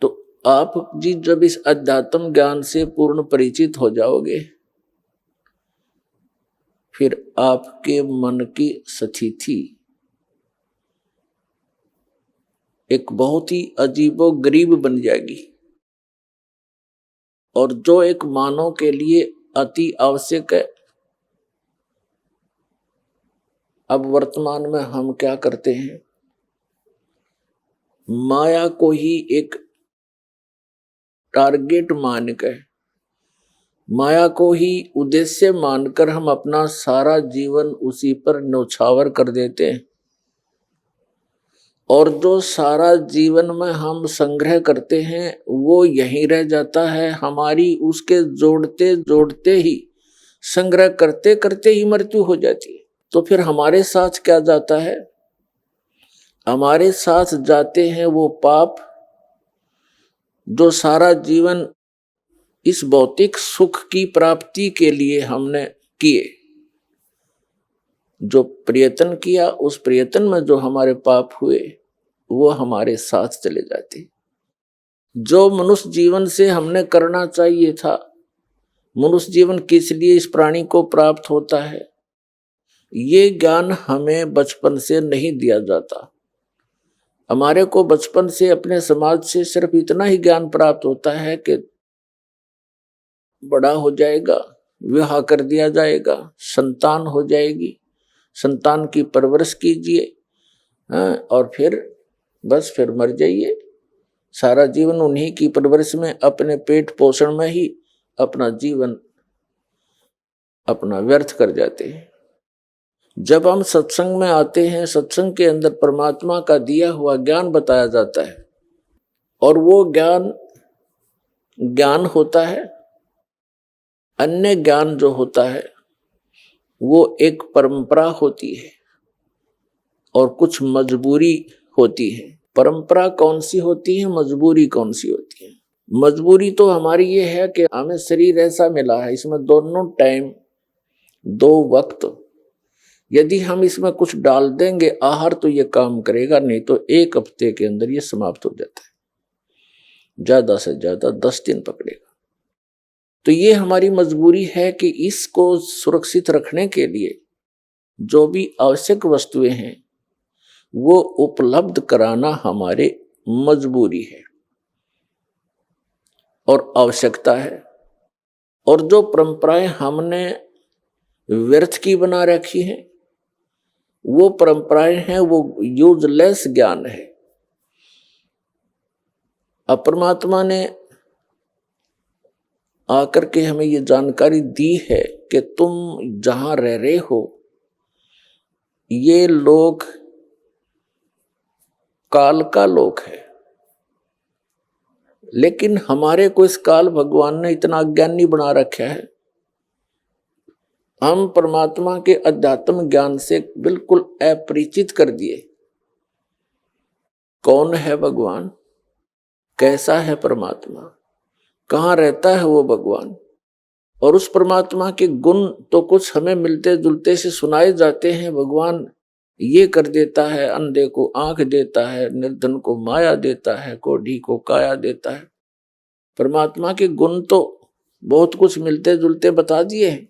तो आप जी जब इस अध्यात्म ज्ञान से पूर्ण परिचित हो जाओगे, फिर आपके मन की स्थिति एक बहुत ही अजीबो गरीब बन जाएगी, और जो एक मानव के लिए अति आवश्यक है। अब वर्तमान में हम क्या करते हैं, माया को ही एक टारगेट मानकर, माया को ही उद्देश्य मानकर हम अपना सारा जीवन उसी पर न्यौछावर कर देते हैं, और जो सारा जीवन में हम संग्रह करते हैं वो यहीं रह जाता है। हमारी उसके जोड़ते जोड़ते ही, संग्रह करते करते ही मृत्यु हो जाती है। तो फिर हमारे साथ क्या जाता है? हमारे साथ जाते हैं वो पाप जो सारा जीवन इस भौतिक सुख की प्राप्ति के लिए हमने किए। जो प्रयत्न किया, उस प्रयत्न में जो हमारे पाप हुए वो हमारे साथ चले जाते। जो मनुष्य जीवन से हमने करना चाहिए था, मनुष्य जीवन किस लिए इस प्राणी को प्राप्त होता है, ये ज्ञान हमें बचपन से नहीं दिया जाता। हमारे को बचपन से अपने समाज से सिर्फ इतना ही ज्ञान प्राप्त होता है कि बड़ा हो जाएगा, विवाह कर दिया जाएगा, संतान हो जाएगी, संतान की परवरिश कीजिए, और फिर बस फिर मर जाइए। सारा जीवन उन्हीं की परवरिश में, अपने पेट पोषण में ही अपना जीवन अपना व्यर्थ कर जाते हैं। जब हम सत्संग में आते हैं, सत्संग के अंदर परमात्मा का दिया हुआ ज्ञान बताया जाता है, और वो ज्ञान होता है। अन्य ज्ञान जो होता है वो एक परंपरा होती है और कुछ मजबूरी होती है। परंपरा कौन सी होती है, मजबूरी कौन सी होती है? मजबूरी तो हमारी ये है कि हमें शरीर ऐसा मिला है, इसमें दोनों टाइम, दो वक्त, यदि हम इसमें कुछ डाल देंगे आहार तो ये काम करेगा, नहीं तो 1 हफ्ते के अंदर ये समाप्त हो जाता है, ज्यादा से ज्यादा 10 दिन पकड़ेगा। तो ये हमारी मजबूरी है कि इसको सुरक्षित रखने के लिए जो भी आवश्यक वस्तुएं हैं वो उपलब्ध कराना हमारे मजबूरी है और आवश्यकता है। और जो परंपराएं हमने व्यर्थ की बना रखी हैं, वो परंपराएं हैं, वो यूजलेस ज्ञान है। अब परमात्मा ने आकर के हमें ये जानकारी दी है कि तुम जहां रह रहे हो, ये लोक काल का लोक है, लेकिन हमारे को इस काल भगवान ने इतना अज्ञानी बना रखा है, हम परमात्मा के अध्यात्म ज्ञान से बिल्कुल अपरिचित कर दिए। कौन है भगवान, कैसा है परमात्मा, कहाँ रहता है वो भगवान, और उस परमात्मा के गुण तो कुछ हमें मिलते जुलते से सुनाए जाते हैं। भगवान ये कर देता है, अंधे को आंख देता है, निर्धन को माया देता है, कोढ़ी को काया देता है। परमात्मा के गुण तो बहुत कुछ मिलते जुलते बता दिए हैं,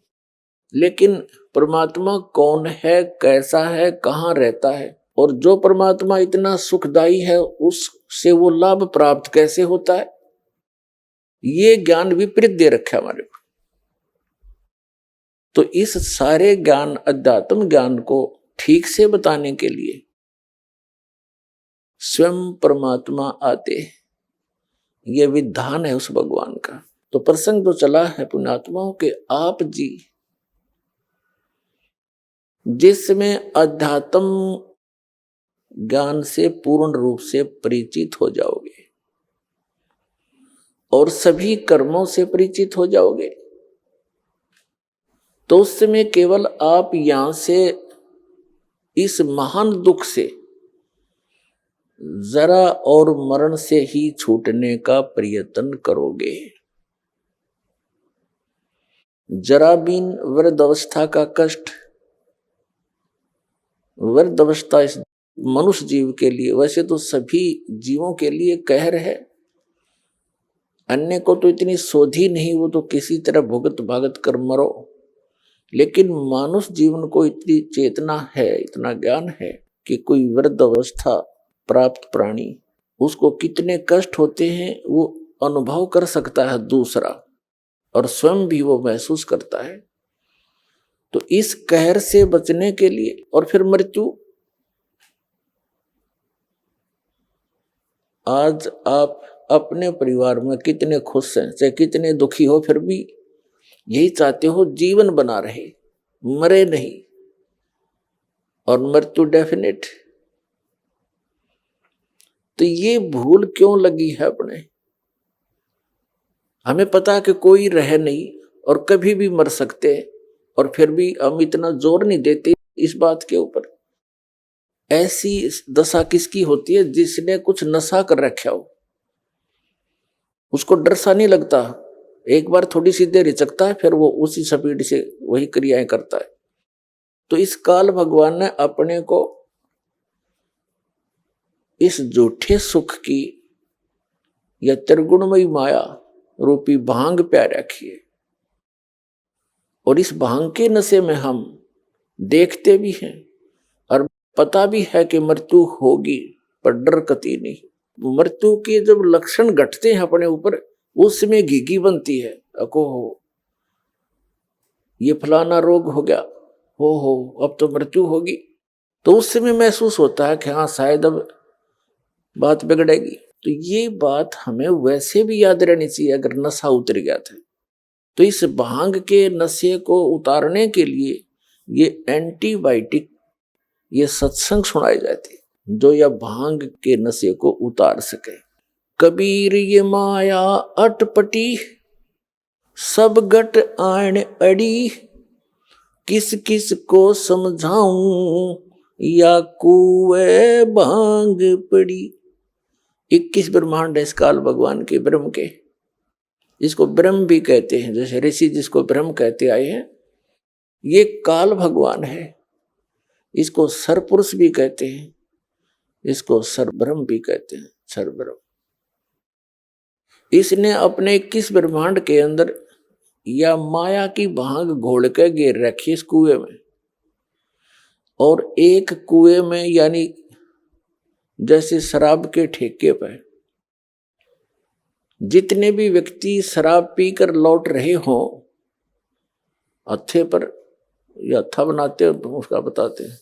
लेकिन परमात्मा कौन है, कैसा है, कहाँ रहता है, और जो परमात्मा इतना सुखदायी है उससे वो लाभ प्राप्त कैसे होता है, ये ज्ञान विपरीत दे रखा है हमारे को। तो इस सारे ज्ञान, अध्यात्म ज्ञान को ठीक से बताने के लिए स्वयं परमात्मा आते, ये विधान है उस भगवान का। तो प्रसंग तो चला है पुण्यात्माओं के, आप जी जिसमें अध्यात्म ज्ञान से पूर्ण रूप से परिचित हो जाओगे और सभी कर्मों से परिचित हो जाओगे, तो उस समय केवल आप यहां से इस महान दुख से, जरा और मरण से ही छूटने का प्रयत्न करोगे। जरा बिन वृद्ध अवस्था का कष्ट, वृद्ध अवस्था इस मनुष्य जीव के लिए, वैसे तो सभी जीवों के लिए कहर है, अन्य को तो इतनी सोधी नहीं, वो तो किसी तरह भुगत भागत कर मरो, लेकिन मानुष जीवन को इतनी चेतना है, इतना ज्ञान है कि कोई वृद्ध अवस्था प्राप्त प्राणी, उसको कितने कष्ट होते हैं वो अनुभव कर सकता है दूसरा, और स्वयं भी वो महसूस करता है। तो इस कहर से बचने के लिए, और फिर मृत्यु, आज आप अपने परिवार में कितने खुश हैं, चाहे कितने दुखी हो, फिर भी यही चाहते हो जीवन बना रहे, मरे नहीं, और मृत्यु डेफिनेट। तो ये भूल क्यों लगी है अपने? हमें पता है कि कोई रह नहीं और कभी भी मर सकते हैं, और फिर भी हम इतना जोर नहीं देते इस बात के ऊपर। ऐसी दशा किसकी होती है? जिसने कुछ नशा कर रखा हो, उसको डर सा नहीं लगता, एक बार थोड़ी सी देर हिचकता है, फिर वो उसी स्पीड से वही क्रियाएं करता है। तो इस काल भगवान ने अपने को इस झूठे सुख की या त्रिगुणमयी माया रूपी भांग प्यार रखी है, और इस भांग के नशे में हम देखते भी हैं और पता भी है कि मृत्यु होगी, पर डर कती नहीं। मृत्यु के जब लक्षण घटते हैं अपने ऊपर, उसमें घिघी बनती है, अको हो ये फलाना रोग हो गया, हो अब तो मृत्यु होगी, तो उस समय महसूस होता है कि हाँ शायद अब बात बिगड़ेगी। तो ये बात हमें वैसे भी याद रहनी चाहिए अगर नशा उतर गया था। तो इस भांग के नशे को उतारने के लिए ये एंटीबायोटिक, ये सत्संग सुनाए जाते जो यह भांग के नशे को उतार सके। कबीर ये माया अटपटी, सब गट आण अड़ी, किस किस को समझाऊं, या कुए भांग पड़ी। 21 ब्रह्मांड है इस काल भगवान के, ब्रह्म के, इसको ब्रह्म भी कहते हैं, जैसे ऋषि जिसको ब्रह्म कहते आए हैं, ये काल भगवान है। इसको सरपुरुष भी कहते हैं, इसको सरब्रह्म भी कहते हैं, सरब्रह्म। इसने अपने 21 ब्रह्मांड के अंदर या माया की भांग घोल के घेर रखी इस कुएं में, और एक कुएं में, यानी जैसे शराब के ठेके पर जितने भी व्यक्ति शराब पीकर लौट रहे हों, हत्थे पर या हत्था बनाते हैं तो उसका बताते हैं,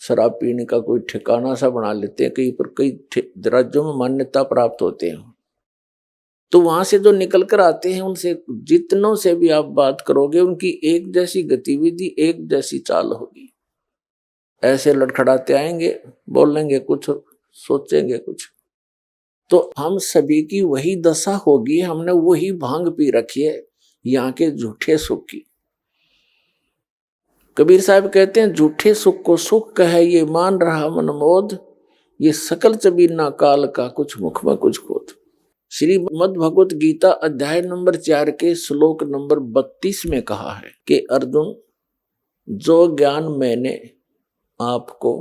शराब पीने का कोई ठिकाना सा बना लेते हैं, कहीं पर कई राज्यों में मान्यता प्राप्त होते हैं। तो वहां से जो निकल कर आते हैं, उनसे जितनों से भी आप बात करोगे, उनकी एक जैसी गतिविधि, एक जैसी चाल होगी। ऐसे लड़खड़ाते आएंगे, बोलेंगे कुछ, सोचेंगे कुछ। तो हम सभी की वही दशा होगी, हमने वही भांग पी रखी है यहाँ के झूठे सुख की। कबीर साहब कहते हैं, झूठे सुख को सुख कहे ये मान रहा मन मोद, ये सकल चबीना काल का कुछ मुख में कुछ खोद। श्रीमद् भगवत गीता अध्याय नंबर 4 के श्लोक नंबर 32 में कहा है कि अर्जुन, जो ज्ञान मैंने आपको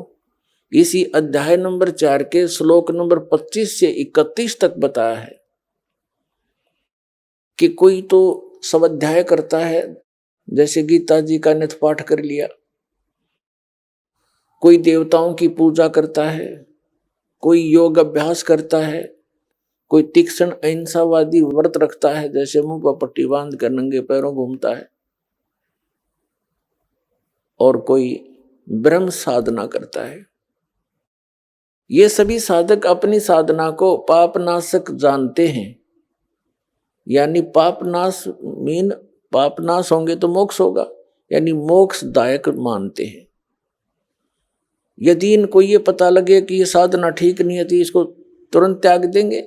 इसी अध्याय नंबर 4 के श्लोक नंबर 25 से 31 तक बताया है कि कोई तो स्वाध्याय करता है, जैसे गीता जी का नित्य पाठ कर लिया, कोई देवताओं की पूजा करता है, कोई योग अभ्यास करता है, कोई तीक्ष्ण अहिंसावादी व्रत रखता है, जैसे मुंह पर पट्टी बांध कर नंगे पैरों घूमता है, और कोई ब्रह्म साधना करता है। ये सभी साधक अपनी साधना को पापनाशक जानते हैं, यानी पापनाश पापनाश होंगे तो मोक्ष होगा, यानी मोक्षदायक मानते हैं। यदि इनको ये पता लगे कि ये साधना ठीक नहीं है तो इसको तुरंत त्याग देंगे।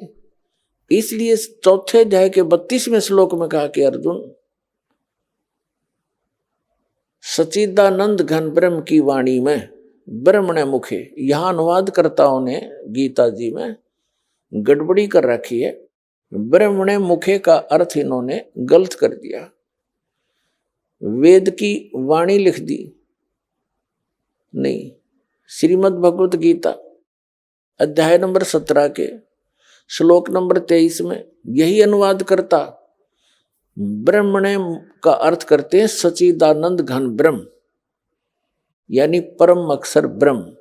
इसलिए चौथे अध्याय के 32वें श्लोक में कहा कि अर्जुन, सच्चिदानंद घन ब्रह्म की वाणी में ब्रह्मणे मुखे, यहां अनुवादकर्ताओं ने गीता जी में गड़बड़ी कर रखी है। ब्रह्मणे मुखे का अर्थ इन्होंने गलत कर दिया, वेद की वाणी लिख दी। नहीं, श्रीमद् भगवत गीता अध्याय नंबर 17 के श्लोक नंबर 23 में यही अनुवाद करता ब्रह्मणे का अर्थ करते हैं सच्चिदानंद घन ब्रह्म, यानी परम अक्षर ब्रह्म।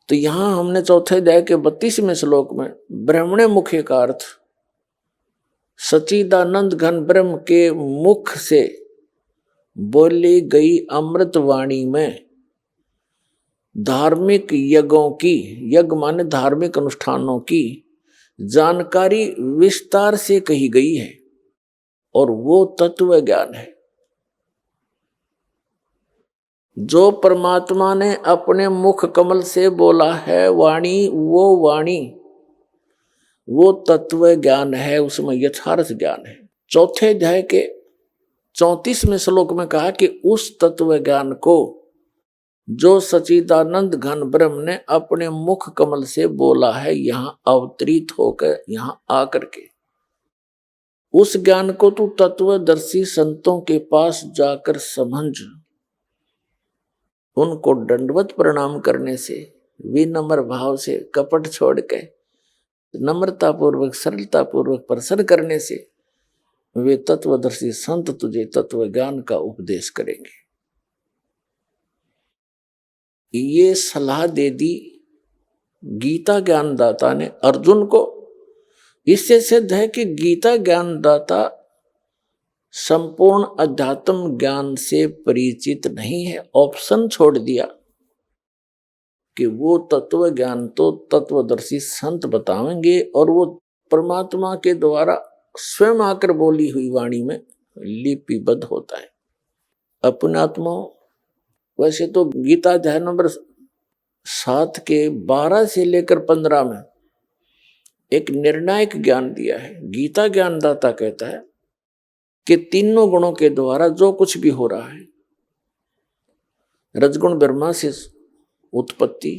तो यहां हमने चौथे अध्याय के 32वें श्लोक में ब्रह्मणे मुखे का अर्थ सच्चिदानंद घन ब्रह्म के मुख से बोली गई अमृत वाणी में धार्मिक यज्ञों की, यज्ञ माने धार्मिक अनुष्ठानों की जानकारी विस्तार से कही गई है, और वो तत्व ज्ञान है जो परमात्मा ने अपने मुख कमल से बोला है। वाणी वो तत्व ज्ञान है, उसमें यथार्थ ज्ञान है। चौथे अध्याय के 34वें श्लोक में कहा कि उस तत्व ज्ञान को जो सच्चिदानंद घन ब्रह्म ने अपने मुख कमल से बोला है, यहां अवतरित होकर यहां आकर के, उस ज्ञान को तू तत्वदर्शी संतों के पास जाकर समझ। उनको दंडवत प्रणाम करने से, विनम्र भाव से, कपट छोड़ के नम्रता पूर्वक, सरलता पूर्वक प्रसन्न करने से वे तत्वदर्शी संत तुझे तत्व ज्ञान का उपदेश करेंगे। ये सलाह दे दी गीता ज्ञानदाता ने अर्जुन को। इससे सिद्ध है कि गीता ज्ञानदाता संपूर्ण अध्यात्म ज्ञान से परिचित नहीं है। ऑप्शन छोड़ दिया कि वो तत्व ज्ञान तो तत्वदर्शी संत बताएंगे, और वो परमात्मा के द्वारा स्वयं आकर बोली हुई वाणी में लिपिबद्ध होता है। अपने आत्मा वैसे तो गीता अध्याय नंबर 7 के 12 से लेकर 15 में एक निर्णायक ज्ञान दिया है। गीता ज्ञानदाता कहता है कि तीनों गुणों के द्वारा जो कुछ भी हो रहा है, रजगुण ब्रह्मा से उत्पत्ति,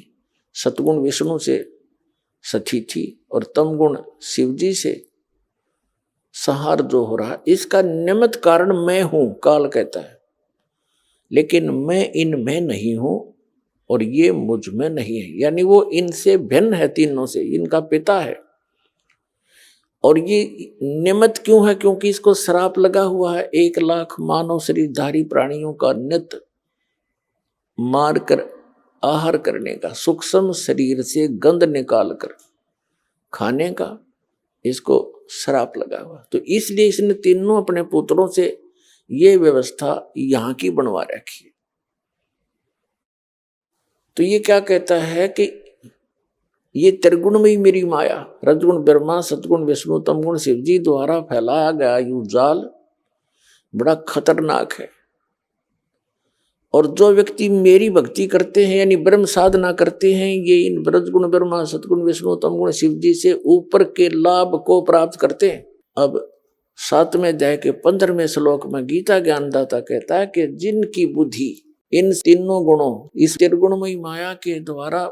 सतगुण विष्णु से सतिथि और तमगुण शिव जी से संहार जो हो रहा है, इसका निमित्त कारण मैं हूं, काल कहता है। लेकिन मैं इनमें नहीं हूं और ये मुझ में नहीं है, यानी वो इनसे भिन्न है, तीनों से, इनका पिता है। और ये निमित्त क्यों है? क्योंकि इसको श्राप लगा हुआ है 1 लाख मानव शरीरधारी प्राणियों का नित्य मार कर आहार करने का, सूक्ष्म शरीर से गंध निकाल कर खाने का, इसको श्राप लगा हुआ। तो इसलिए इसने तीनों अपने पुत्रों से ये व्यवस्था यहां की बनवा रखी है। तो ये क्या कहता है कि ये त्रिगुण में ही मेरी माया, रजगुण ब्रह्मा, सतगुण विष्णु, तमगुण शिव जी द्वारा फैलाया गया यू जाल बड़ा खतरनाक है। और जो व्यक्ति मेरी भक्ति करते हैं, यानी ब्रह्म साधना करते हैं, ये इन रजगुण ब्रह्मा, सतगुण विष्णु, तमगुण शिव जी से ऊपर के लाभ को प्राप्त करते हैं। अब 7वें अध्याय के 15वें श्लोक में गीता ज्ञानदाता कहता है कि जिनकी बुद्धि इन तीनों गुणों, इस त्रिगुणमयी माया के द्वारा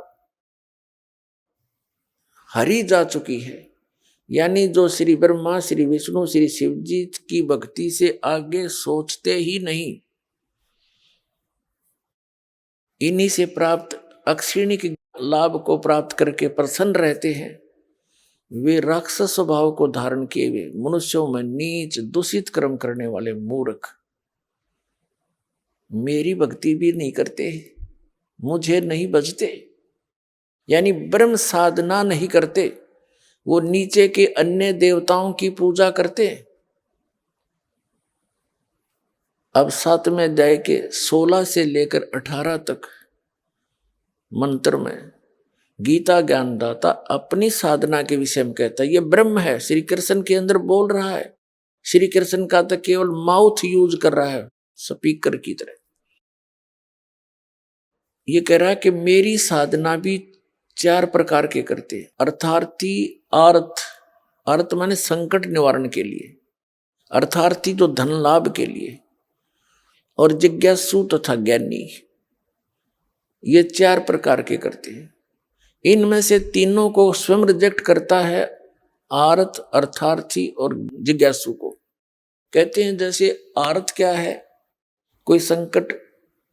हरी जा चुकी है, यानी जो श्री ब्रह्मा, श्री विष्णु, श्री शिव जी की भक्ति से आगे सोचते ही नहीं, इन्हीं से प्राप्त अक्षिणिक लाभ को प्राप्त करके प्रसन्न रहते हैं, वे राक्षस स्वभाव को धारण किए हुए मनुष्यों में नीच दूषित कर्म करने वाले मूर्ख मेरी भक्ति भी नहीं करते, मुझे नहीं बजते, यानी ब्रह्म साधना नहीं करते, वो नीचे के अन्य देवताओं की पूजा करते। अब 7वें अध्याय के 16 से लेकर 18 तक मंत्र में गीता ज्ञानदाता अपनी साधना के विषय में कहता है। ये ब्रह्म है, श्री कृष्ण के अंदर बोल रहा है। श्री कृष्ण का तो केवल माउथ यूज कर रहा है स्पीकर की तरह। ये कह रहा है कि मेरी साधना भी 4 प्रकार के करते हैं। अर्थार्थी, अर्थ माने संकट निवारण के लिए, अर्थार्थी जो धन लाभ के लिए, और जिज्ञासु तथा ज्ञानी, ये 4 प्रकार के करते हैं। इनमें से तीनों को स्वयं रिजेक्ट करता है आर्त, अर्थार्थी और जिज्ञासु को। कहते हैं जैसे आर्त क्या है, कोई संकट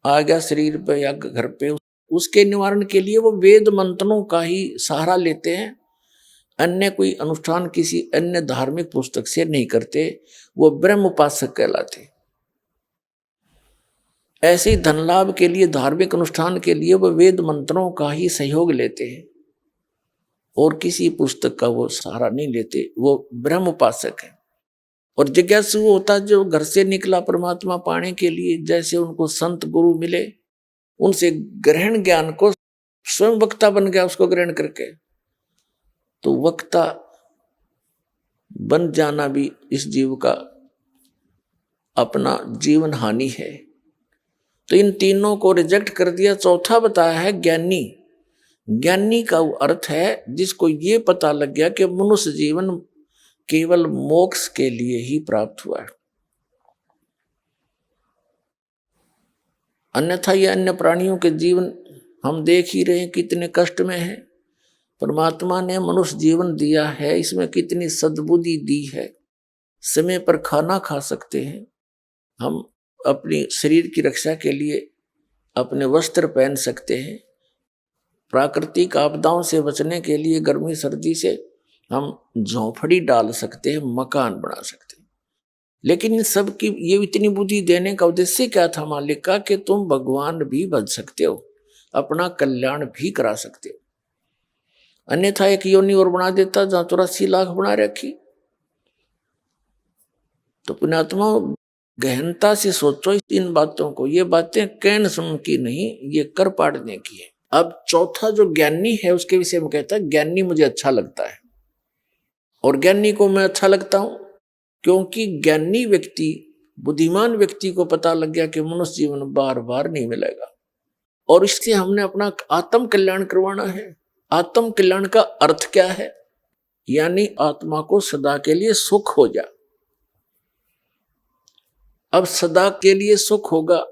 आ गया शरीर पे या घर पे, उसके निवारण के लिए वो वेद मंत्रों का ही सहारा लेते हैं, अन्य कोई अनुष्ठान किसी अन्य धार्मिक पुस्तक से नहीं करते, वो ब्रह्म उपासक कहलाते। ऐसे ही धन लाभ के लिए, धार्मिक अनुष्ठान के लिए वो वेद मंत्रों का ही सहयोग लेते हैं और किसी पुस्तक का वो सहारा नहीं लेते, वो ब्रह्म उपासक है। और जिज्ञासु होता है जो घर से निकला परमात्मा पाने के लिए, जैसे उनको संत गुरु मिले, उनसे ग्रहण ज्ञान को स्वयं वक्ता बन गया उसको ग्रहण करके, तो वक्ता बन जाना भी इस जीव का अपना जीवन हानि है। तो इन तीनों को रिजेक्ट कर दिया। चौथा बताया है ज्ञानी। ज्ञानी का वो अर्थ है जिसको ये पता लग गया कि मनुष्य जीवन केवल मोक्ष के लिए ही प्राप्त हुआ है, अन्यथा ये अन्य प्राणियों के जीवन हम देख ही रहे हैं कितने कष्ट में है। परमात्मा ने मनुष्य जीवन दिया है, इसमें कितनी सद्बुद्धि दी है। समय पर खाना खा सकते हैं, हम अपनी शरीर की रक्षा के लिए अपने वस्त्र पहन सकते हैं, प्राकृतिक आपदाओं से बचने के लिए गर्मी सर्दी से हम झोंपड़ी डाल सकते हैं, मकान बना सकते हैं। लेकिन इन सब की ये इतनी बुद्धि देने का उद्देश्य क्या था मालिक का, कि तुम भगवान भी बन सकते हो, अपना कल्याण भी करा सकते हो। अन्यथा एक योनि और बना देता जहां 84 लाख बना रखी। तो पुण्यात्मा गहनता से सोचो इन बातों को। ये बातें कहने सुन की नहीं, ये कर पाड़ने की है। अब चौथा जो ज्ञानी है उसके विषय में कहता है, ज्ञानी मुझे अच्छा लगता है। और ज्ञानी को मैं अच्छा लगता हूं क्योंकि ज्ञानी व्यक्ति, बुद्धिमान व्यक्ति को पता लग गया कि मनुष्य जीवन बार बार नहीं मिलेगा, और इससे हमने अपना आत्म कल्याण करवाना है। आत्म कल्याण का अर्थ क्या है, यानी आत्मा को सदा के लिए सुख हो जा। अब सदा के लिए सुख होगा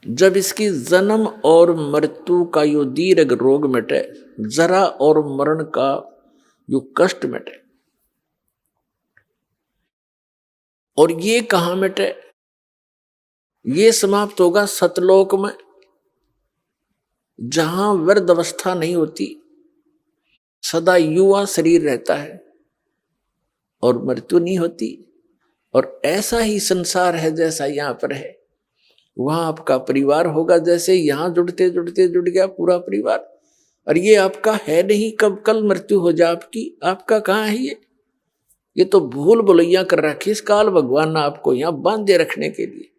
जब इसकी जन्म और मृत्यु का यो दीर्घ रोग मिटे, जरा और मरण का यो कष्ट मिटे। और ये कहां मिटे, ये समाप्त होगा सतलोक में, जहां वृद्ध अवस्था नहीं होती, सदा युवा शरीर रहता है और मृत्यु नहीं होती। और ऐसा ही संसार है जैसा यहां पर है, वहां आपका परिवार होगा। जैसे यहां जुड़ते जुड़ते जुड़ गया पूरा परिवार, और ये आपका है नहीं, कब कल मृत्यु हो जाए आपकी, आपका कहाँ है ये तो भूल भुलैया कर रखी इस काल भगवान ने आपको यहां बांधे रखने के लिए।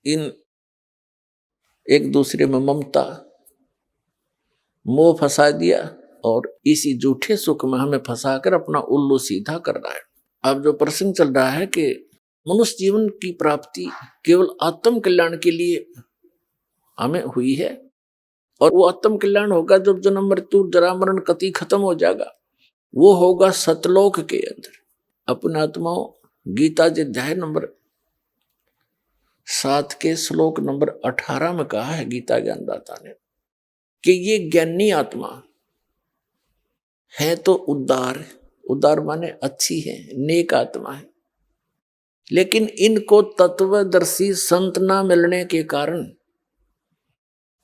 इन एक दूसरे में ममता मोह फंसा दिया, और इसी झूठे सुख में हमें फंसाकर अपना उल्लू सीधा कर रहा है। अब जो प्रसंग चल रहा है कि मनुष्य जीवन की प्राप्ति केवल आत्म कल्याण के लिए हमें हुई है, और वो आत्म कल्याण होगा जब जन्म मृत्यु जरा मरण कति खत्म हो जाएगा, वो होगा सतलोक के अंदर। अपने आत्माओं, गीता जी अध्याय नंबर 7 के श्लोक नंबर 18 में कहा है गीता ज्ञानदाता ने कि ये ज्ञानी आत्मा है तो उदार, उदार माने अच्छी है, नेक आत्मा है, लेकिन इनको तत्वदर्शी संत ना मिलने के कारण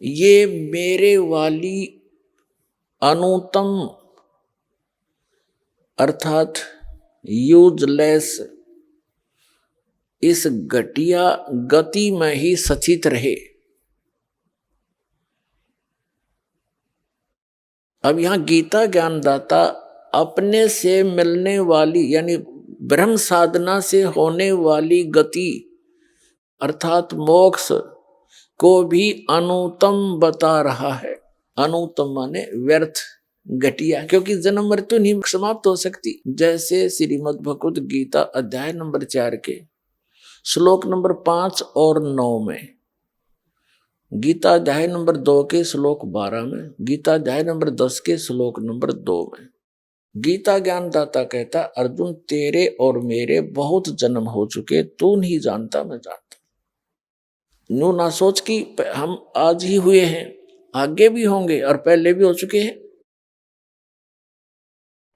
ये मेरे वाली अनुत्तम अर्थात यूजलेस इस घटिया गति में ही सचित रहे। अब यहां गीता ज्ञानदाता अपने से मिलने वाली यानी ब्रह्म साधना से होने वाली गति अर्थात मोक्ष को भी अनुत्तम बता रहा है। अनुत्तम माने व्यर्थ, घटिया, क्योंकि जन्म मृत्यु नहीं समाप्त हो सकती। जैसे श्रीमद् भगवद गीता अध्याय नंबर 4 के श्लोक नंबर 5 और 9 में, गीता अध्याय नंबर 2 के श्लोक 12 में, गीता अध्याय नंबर 10 के श्लोक नंबर 2 में गीता ज्ञानदाता कहता, अर्जुन तेरे और मेरे बहुत जन्म हो चुके, तू नहीं जानता मैं जानता। यूं ना सोच कि हम आज ही हुए हैं, आगे भी होंगे और पहले भी हो चुके हैं।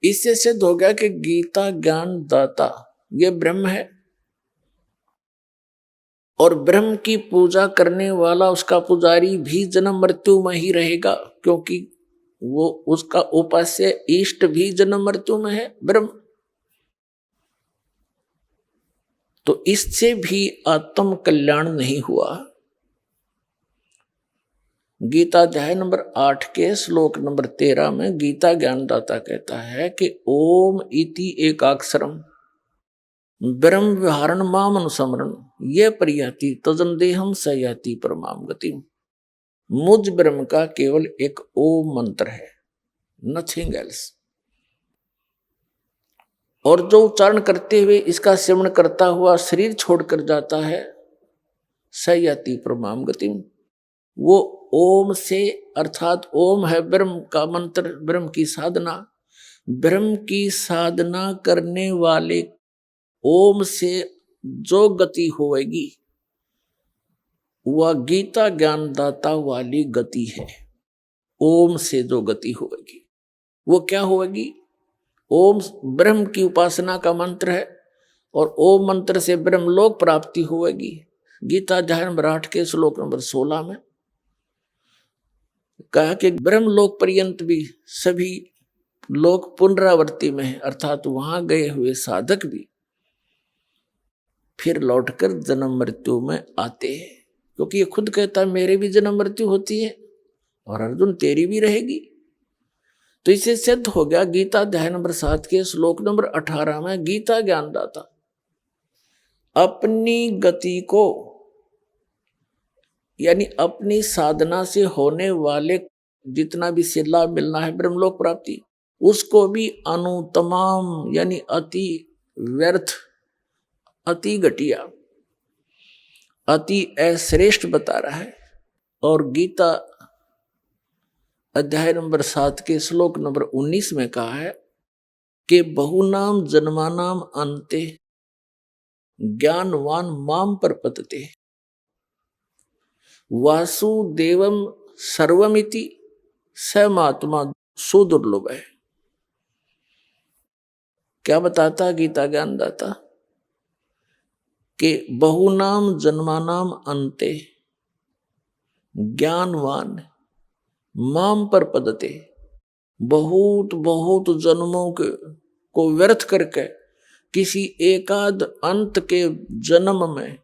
इससे सिद्ध हो गया कि गीता ज्ञानदाता ये ब्रह्म है और ब्रह्म की पूजा करने वाला उसका पुजारी भी जन्म मृत्यु में ही रहेगा, क्योंकि वो उसका उपास्य इष्ट भी जन्म मृत्यु में है ब्रह्म। तो इससे भी आत्म कल्याण नहीं हुआ। गीता अध्याय नंबर 8 के श्लोक नंबर 13 में गीता ज्ञानदाता कहता है कि ओम इति एकाक्षरम ब्रह्म विहारण माम अनुसमरण ये परियाति तजन देहम सयाति परमाम गति। मुझ ब्रह्म का केवल एक ओम मंत्र है, नथिंग एल्स। और जो उच्चारण करते हुए इसका सेवन करता हुआ शरीर छोड़कर जाता है, सयाति परमाम गति, वो ओम से अर्थात ओम है ब्रह्म का मंत्र, ब्रह्म की साधना, ब्रह्म की साधना करने वाले ओम से जो गति होगी वह गीता ज्ञानदाता वाली गति है। ओम से जो गति होगी वो क्या होगी? ओम ब्रह्म की उपासना का मंत्र है और ओम मंत्र से ब्रह्मलोक प्राप्ति होगी। गीता अध्याय नंबर 8 के श्लोक नंबर 16 में कहा कि ब्रह्मलोक पर्यंत भी सभी लोग पुनरावृत्ति में है, अर्थात वहां गए हुए साधक भी फिर लौटकर जन्म मृत्यु में आते हैं, क्योंकि ये खुद कहता है मेरे भी जन्म मृत्यु होती है और अर्जुन तेरी भी रहेगी। तो इसे सिद्ध हो गया गीता अध्याय नंबर 7 के श्लोक नंबर 18 में गीता ज्ञानदाता अपनी गति को यानी अपनी साधना से होने वाले जितना भी से लाभ मिलना है ब्रह्मलोक प्राप्ति, उसको भी अनुतमाम यानी अति व्यर्थ, अति घटिया, अति अश्रेष्ठ बता रहा है। और गीता अध्याय नंबर 7 के श्लोक नंबर 19 में कहा है कि बहुनाम जन्मानाम अन्ते ज्ञानवान माम प्रपद्यते वासुदेवम सर्वमिति स महात्मा सुदुर्लभ है। क्या बताता गीता ज्ञानदाता कि बहुनाम जन्मानाम अन्ते ज्ञानवान माम प्रपद्यते, बहुत बहुत जन्मों के को व्यर्थ करके किसी एकाध अंत के जन्म में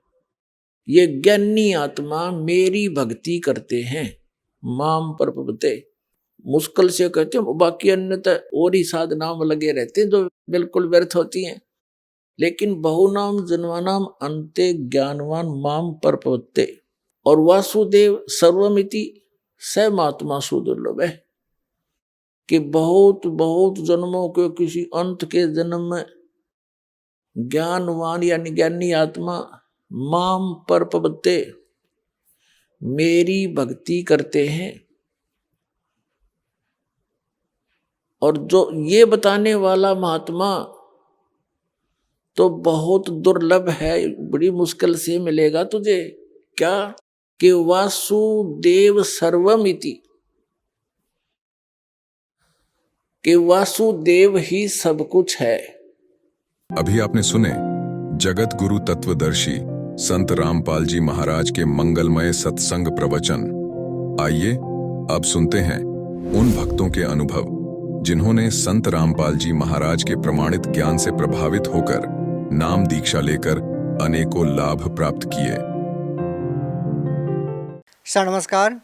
ये ज्ञानी आत्मा मेरी भक्ति करते हैं। माम प्रपद्यते मुश्किल से कहते हैं, बाकी अन्यथा और ही साधनाओं में लगे रहते हैं जो बिल्कुल व्यर्थ होती हैं, लेकिन बहुनाम जन्मानाम अन्ते ज्ञानवान माम प्रपद्यते और वासुदेव सर्वमिति स महात्मा सुदुर्लभ है कि बहुत बहुत जन्मों के किसी अंत के जन्म में ज्ञानवान यानी ज्ञानी आत्मा माम प्रपद्यते मेरी भक्ति करते हैं। और जो ये बताने वाला महात्मा तो बहुत दुर्लभ है, बड़ी मुश्किल से मिलेगा तुझे। क्या कि वासुदेव सर्वमिति, कि वासुदेव ही सब कुछ है। अभी आपने सुने जगत गुरु तत्वदर्शी संत रामपाल जी महाराज के मंगलमय सत्संग प्रवचन। आइए अब सुनते हैं उन भक्तों के अनुभव जिन्होंने संत रामपाल जी महाराज के प्रमाणित ज्ञान से प्रभावित होकर नाम दीक्षा लेकर अनेकों लाभ प्राप्त किए। सर नमस्कार।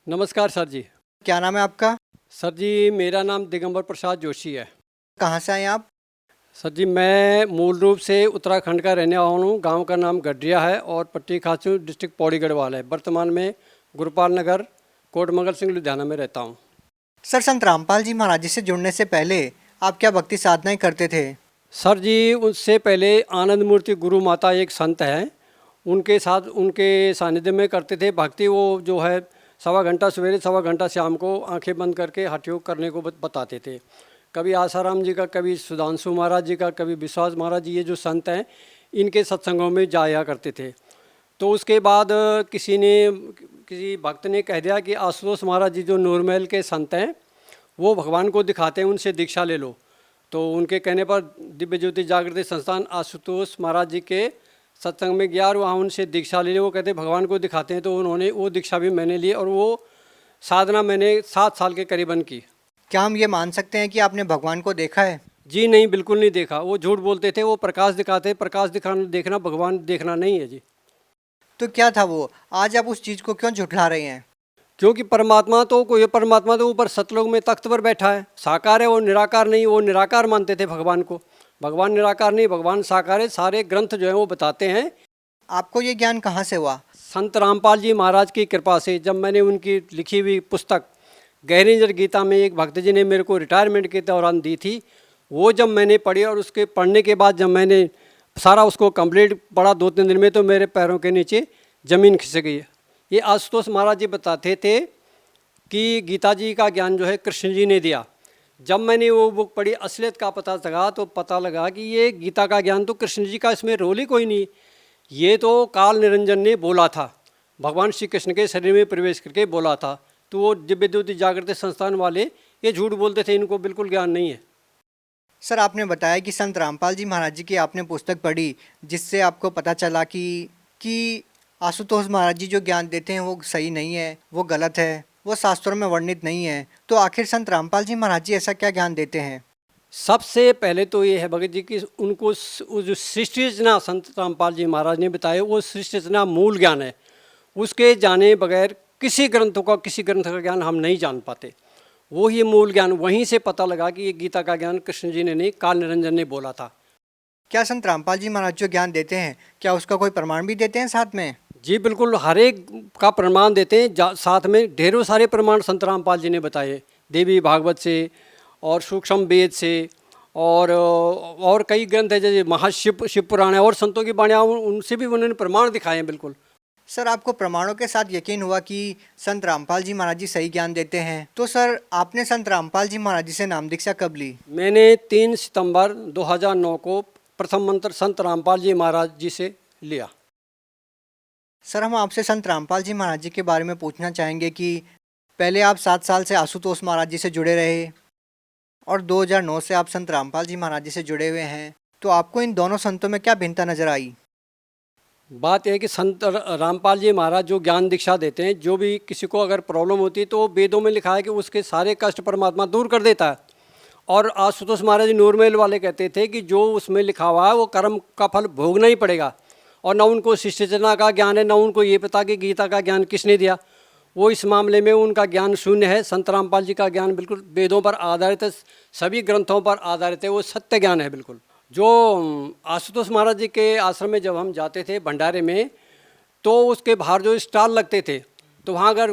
नमस्कार सर जी। क्या नाम है आपका? सर जी मेरा नाम दिगंबर प्रसाद जोशी है। कहाँ से आए आप? सर जी मैं मूल रूप से उत्तराखंड का रहने वाला हूँ। गांव का नाम गड्रिया है और पट्टी खासू डिस्ट्रिक्ट पौड़ी गढ़वाल है। वर्तमान में गुरुपाल नगर कोटमंगल सिंह लुधियाना में रहता हूँ। सर संत रामपाल जी महाराज जी से जुड़ने से पहले आप क्या भक्ति साधनाएं करते थे? सर जी उससे पहले आनंद मूर्ति गुरु माता एक संत हैं, उनके साथ उनके सानिध्य में करते थे भक्ति। वो जो है 1.25 घंटा सवेरे 1.25 घंटा शाम को आंखें बंद करके हठ योग करने को बताते थे। कभी आसाराम जी का, कभी सुधांशु महाराज जी का, कभी विश्वास महाराज जी, ये जो संत हैं इनके सत्संगों में जाया करते थे। तो उसके बाद किसी भक्त ने कह दिया कि आशुतोष महाराज जी जो नूरमहल के संत हैं वो भगवान को दिखाते हैं, उनसे दीक्षा ले लो। तो उनके कहने पर दिव्य ज्योति जागृति संस्थान आशुतोष महाराज जी के सत्संग में गया और वहाँ उनसे दीक्षा ले ली। वो कहते भगवान को दिखाते हैं, तो उन्होंने वो दीक्षा भी मैंने ली और वो साधना मैंने 7 साल के करीबन की। क्या हम ये मान सकते हैं कि आपने भगवान को देखा है? जी नहीं, बिल्कुल नहीं देखा। वो झूठ बोलते थे, वो प्रकाश दिखाते, प्रकाश दिखाना देखना भगवान देखना नहीं है जी। तो क्या था वो? आज आप उस चीज़ को क्यों झुठला रहे हैं? क्योंकि परमात्मा तो ऊपर सतलोक में तख्त पर बैठा है, साकार है, वो निराकार नहीं। वो निराकार मानते थे भगवान को। भगवान निराकार नहीं, भगवान साकार है। सारे ग्रंथ जो है वो बताते हैं। आपको ये ज्ञान कहाँ से हुआ? संत रामपाल जी महाराज की कृपा से। जब मैंने उनकी लिखी हुई पुस्तक गहरी नजर गीता में एक भक्त जी ने मेरे को रिटायरमेंट के दौरान दी थी, वो जब मैंने पढ़ी और उसके पढ़ने के बाद जब मैंने सारा उसको कंप्लीट पढ़ा 2-3 दिन में, तो मेरे पैरों के नीचे ज़मीन खिसक गई। ये आशुतोष महाराज जी बताते थे कि गीता जी का ज्ञान जो है कृष्ण जी ने दिया। जब मैंने वो बुक पढ़ी, असलियत का पता लगा, तो पता लगा कि ये गीता का ज्ञान तो कृष्ण जी का, इसमें रोल ही कोई नहीं। ये तो काल निरंजन ने बोला था, भगवान श्री कृष्ण के शरीर में प्रवेश करके बोला था। तो वो दिव्य ज्योति जागृति संस्थान वाले ये झूठ बोलते थे, इनको बिल्कुल ज्ञान नहीं है। सर आपने बताया कि संत रामपाल जी महाराज जी की आपने पुस्तक पढ़ी, जिससे आपको पता चला कि आशुतोष महाराज जी जो ज्ञान देते हैं वो सही नहीं है, वो गलत है, वो शास्त्रों में वर्णित नहीं है। तो आखिर संत रामपाल जी महाराज जी ऐसा क्या ज्ञान देते हैं? सबसे पहले तो ये है भगत जी कि उनको जो सृष्टि रचना संत रामपाल जी महाराज ने बताया, वो सृष्टि रचना मूल ज्ञान है। उसके जाने बगैर किसी ग्रंथ का ज्ञान हम नहीं जान पाते। वो ही मूल ज्ञान, वहीं से पता लगा कि ये गीता का ज्ञान कृष्ण जी ने नहीं, काल निरंजन ने बोला था। क्या संत रामपाल जी महाराज जो ज्ञान देते हैं, क्या उसका कोई प्रमाण भी देते हैं साथ में? जी बिल्कुल, हर एक का प्रमाण देते हैं। साथ में ढेरों सारे प्रमाण संत रामपाल जी ने बताए, देवी भागवत से और सूक्ष्म वेद से और कई ग्रंथ है जैसे शिव पुराण है और संतों की वाणियाँ, उनसे भी उन्होंने प्रमाण दिखाए हैं। बिल्कुल सर आपको प्रमाणों के साथ यकीन हुआ कि संत रामपाल जी महाराज जी सही ज्ञान देते हैं। तो सर आपने संत रामपाल जी महाराज जी से नाम दीक्षा कब ली? मैंने 3 सितंबर 2009 को प्रथम मंत्र संत रामपाल जी महाराज जी से लिया। सर हम आपसे संत रामपाल जी महाराज जी के बारे में पूछना चाहेंगे कि पहले आप 7 साल से आशुतोष महाराज जी से जुड़े रहे और 2009 से आप संत रामपाल जी महाराज जी से जुड़े हुए हैं। तो आपको इन दोनों संतों में क्या भिन्नता नजर आई? बात यह है कि संत रामपाल जी महाराज जो ज्ञान दीक्षा देते हैं, जो भी किसी को अगर प्रॉब्लम होती है तो वेदों में लिखा है कि उसके सारे कष्ट परमात्मा दूर कर देता है। और आशुतोष महाराज नूरमहल वाले कहते थे कि जो उसमें लिखा हुआ है वो कर्म का फल भोगना ही पड़ेगा। और न उनको शिष्टचना का ज्ञान है, न उनको ये पता कि गीता का ज्ञान किसने दिया। वो इस मामले में उनका ज्ञान शून्य है। संत रामपाल जी का ज्ञान बिल्कुल वेदों पर आधारित है, सभी ग्रंथों पर आधारित है, वो सत्य ज्ञान है बिल्कुल। जो आशुतोष महाराज जी के आश्रम में जब हम जाते थे भंडारे में, तो उसके बाहर जो स्टॉल लगते थे, तो वहाँ अगर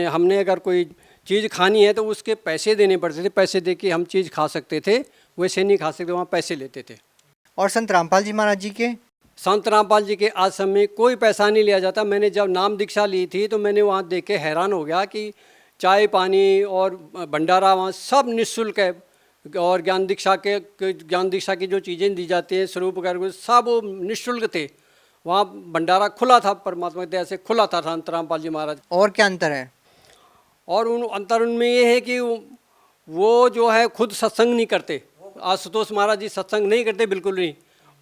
हमने अगर कोई चीज़ खानी है तो उसके पैसे देने पड़ते थे। पैसे दे के हम चीज़ खा सकते थे, वैसे नहीं खा सकते, वहाँ पैसे लेते थे। और संत रामपाल जी महाराज जी के? संत रामपाल जी के आश्रम में कोई पैसा नहीं लिया जाता। मैंने जब नाम दीक्षा ली थी तो मैंने वहाँ देख के हैरान हो गया कि चाय पानी और भंडारा वहाँ सब निःशुल्क है। और ज्ञान दीक्षा की जो चीज़ें दी जाती हैं, स्वरूप वगैरह, सब वो निःशुल्क थे। वहाँ भंडारा खुला था, परमात्मा की दया से खुला था संत रामपाल जी महाराज। और क्या अंतर है? और अंतर उनमें ये है कि वो जो है खुद सत्संग नहीं करते। आशुतोष महाराज जी सत्संग नहीं करते, बिल्कुल नहीं।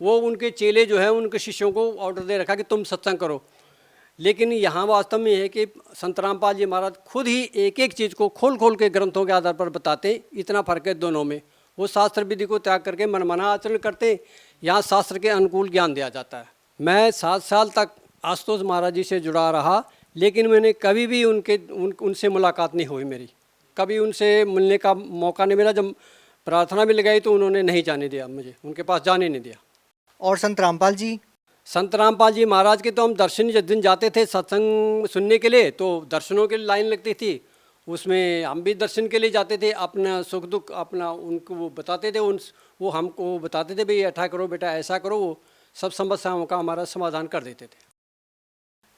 वो उनके चेले जो है उनके शिष्यों को ऑर्डर दे रखा कि तुम सत्संग करो। लेकिन यहाँ वास्तव में है कि संत रामपाल जी महाराज खुद ही एक एक चीज़ को खोल खोल के ग्रंथों के आधार पर बताते हैं। इतना फर्क है दोनों में। वो शास्त्र विधि को त्याग करके मनमाना आचरण करते, यहाँ शास्त्र के अनुकूल ज्ञान दिया जाता है। मैं 7 साल तक आशुतोष महाराज जी से जुड़ा रहा, लेकिन मैंने कभी भी उनसे मुलाकात नहीं हुई मेरी, कभी उनसे मिलने का मौका नहीं मिला। जब प्रार्थना भी लगाई तो उन्होंने नहीं जाने दिया, मुझे उनके पास जाने नहीं दिया। और संत रामपाल जी? संत रामपाल जी महाराज के तो हम दर्शन जिस दिन जाते थे सत्संग सुनने के लिए, तो दर्शनों के लिए लाइन लगती थी, उसमें हम भी दर्शन के लिए जाते थे। अपना सुख दुख अपना उनको वो बताते थे, वो हमको बताते थे भाई ऐसा करो बेटा, ऐसा करो, वो सब समस्याओं का हमारा समाधान कर देते थे।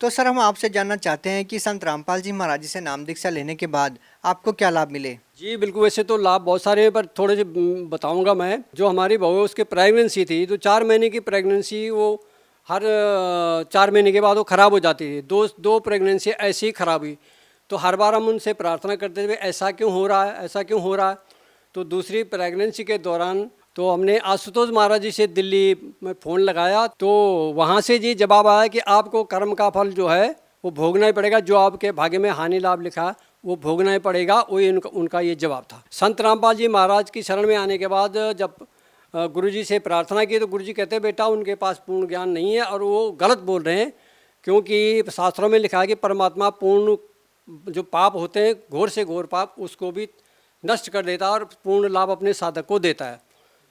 तो सर हम आपसे जानना चाहते हैं कि संत रामपाल जी महाराज जी से नाम दीक्षा लेने के बाद आपको क्या लाभ मिले? जी बिल्कुल, वैसे तो लाभ बहुत सारे हैं, पर थोड़े से बताऊंगा मैं। जो हमारी बहू है उसकी प्रेगनेंसी थी, तो 4 महीने की प्रेगनेंसी वो हर 4 महीने के बाद वो ख़राब हो जाती थी। दो प्रेगनेंसी ऐसी ही ख़राब हुई, तो हर बार हम उनसे प्रार्थना करते थे ऐसा क्यों हो रहा है, ऐसा क्यों हो रहा है। तो दूसरी प्रेगनेंसी के दौरान तो हमने आशुतोष महाराज जी से दिल्ली में फ़ोन लगाया, तो वहाँ से जी जवाब आया कि आपको कर्म का फल जो है वो भोगना ही पड़ेगा, जो आपके भाग्य में हानि लाभ लिखा है वो भोगना ही पड़ेगा। वही उनका ये जवाब था। संत रामपाल जी महाराज की शरण में आने के बाद जब गुरुजी से प्रार्थना की, तो गुरुजी कहते बेटा उनके पास पूर्ण ज्ञान नहीं है और वो गलत बोल रहे हैं, क्योंकि शास्त्रों में लिखा है कि परमात्मा पूर्ण जो पाप होते हैं, घोर से घोर पाप, उसको भी नष्ट कर देता है और पूर्ण लाभ अपने साधक को देता है।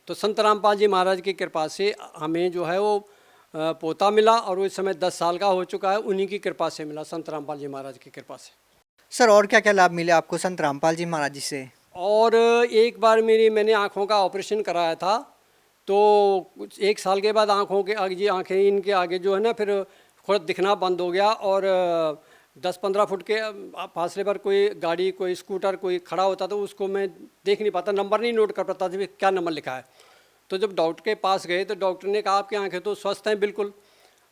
तो संत रामपाल जी महाराज की कृपा से हमें जो है वो पोता मिला, और वो इस समय 10 साल का हो चुका है। उन्हीं की कृपा से मिला, संत रामपाल जी महाराज की कृपा से। सर और क्या क्या लाभ मिले आपको संत रामपाल जी महाराज जी से? और एक बार मैंने आँखों का ऑपरेशन कराया था, तो कुछ 1 साल के बाद आँखों के आगे आँखें इनके आगे जो है ना फिर थोड़ा दिखना बंद हो गया, और 10-15 फुट के फासले पर कोई गाड़ी, कोई स्कूटर, कोई खड़ा होता तो उसको मैं देख नहीं पाता, नंबर नहीं नोट कर पाता था क्या नंबर लिखा है। तो जब डॉक्टर के पास गए तो डॉक्टर ने कहा आपकी आँखें तो स्वस्थ हैं बिल्कुल,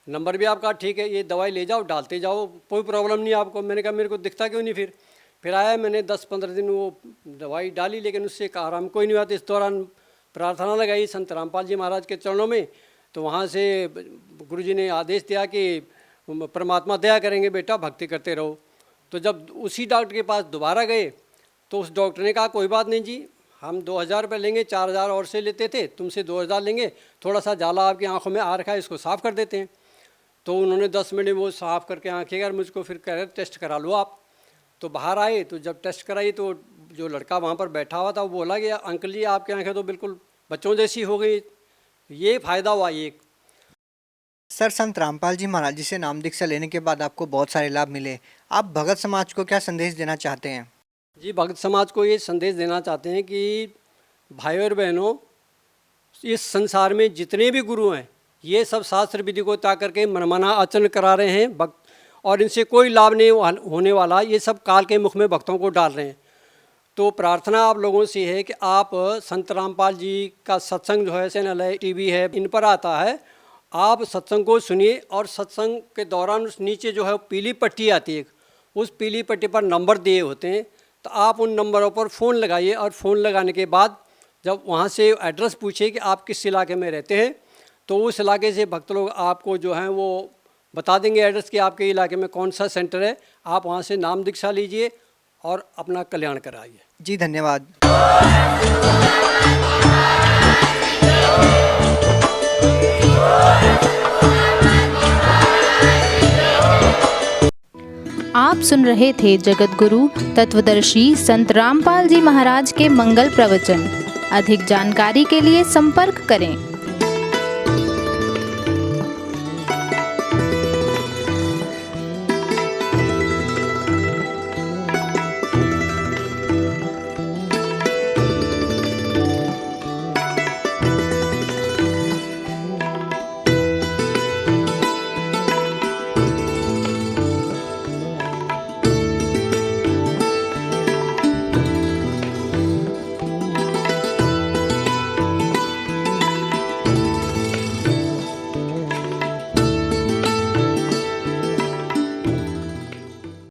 नंबर भी आपका ठीक है, ये दवाई ले जाओ, डालते जाओ, कोई प्रॉब्लम नहीं आपको। मैंने कहा मेरे को दिखता क्यों नहीं? फिर आया, मैंने 10-15 दिन वो दवाई डाली, लेकिन उससे आराम कोई नहीं हुआ। तो इस दौरान प्रार्थना लगाई संत रामपाल जी महाराज के चरणों में, तो वहाँ से गुरुजी ने आदेश दिया कि परमात्मा दया करेंगे बेटा, भक्ति करते रहो। तो जब उसी डॉक्टर के पास दोबारा गए तो उस डॉक्टर ने कहा कोई बात नहीं जी, हम 2000 रुपये लेंगे, 4000 और से लेते थे, तुमसे 2000 लेंगे, थोड़ा सा जाला आपकी आंखों में आ रखा है, इसको साफ़ कर देते हैं। तो उन्होंने 10 मिनट में वो साफ़ करके आँखें कर मुझको फिर कह रहे टेस्ट करा लो आप। तो बाहर आए, तो जब टेस्ट कराई तो जो लड़का वहाँ पर बैठा हुआ था वो बोला कि अंकल जी आपकी आँखें तो बिल्कुल बच्चों जैसी हो गई। ये फ़ायदा हुआ एक। सर संत रामपाल जी महाराज जी से नाम दीक्षा लेने के बाद आपको बहुत सारे लाभ मिले, आप भगत समाज को क्या संदेश देना चाहते हैं? जी भगत समाज को ये संदेश देना चाहते हैं कि भाई और बहनों, इस संसार में जितने भी गुरु हैं ये सब शास्त्र विधि को त्याग करके मनमाना आचरण करा रहे हैं भक्त, और इनसे कोई लाभ नहीं होने वाला। ये सब काल के मुख में भक्तों को डाल रहे हैं। तो प्रार्थना आप लोगों से है कि आप संत रामपाल जी का सत्संग जो है चैनल है, टीवी है, इन पर आता है, आप सत्संग को सुनिए। और सत्संग के दौरान उस नीचे जो है पीली पट्टी आती है, उस पीली पट्टी पर नंबर दिए होते हैं, तो आप उन नंबरों पर फ़ोन लगाइए। और फ़ोन लगाने के बाद जब वहाँ से एड्रेस पूछिए कि आप किस इलाके में रहते हैं, तो उस इलाके से भक्त लोग आपको जो हैं वो बता देंगे एड्रेस कि आपके इलाके में कौन सा सेंटर है। आप वहाँ से नाम दीक्षा लीजिए और अपना कल्याण कराइए। जी धन्यवाद। आप सुन रहे थे जगत गुरु तत्वदर्शी संत रामपाल जी महाराज के मंगल प्रवचन। अधिक जानकारी के लिए संपर्क करें।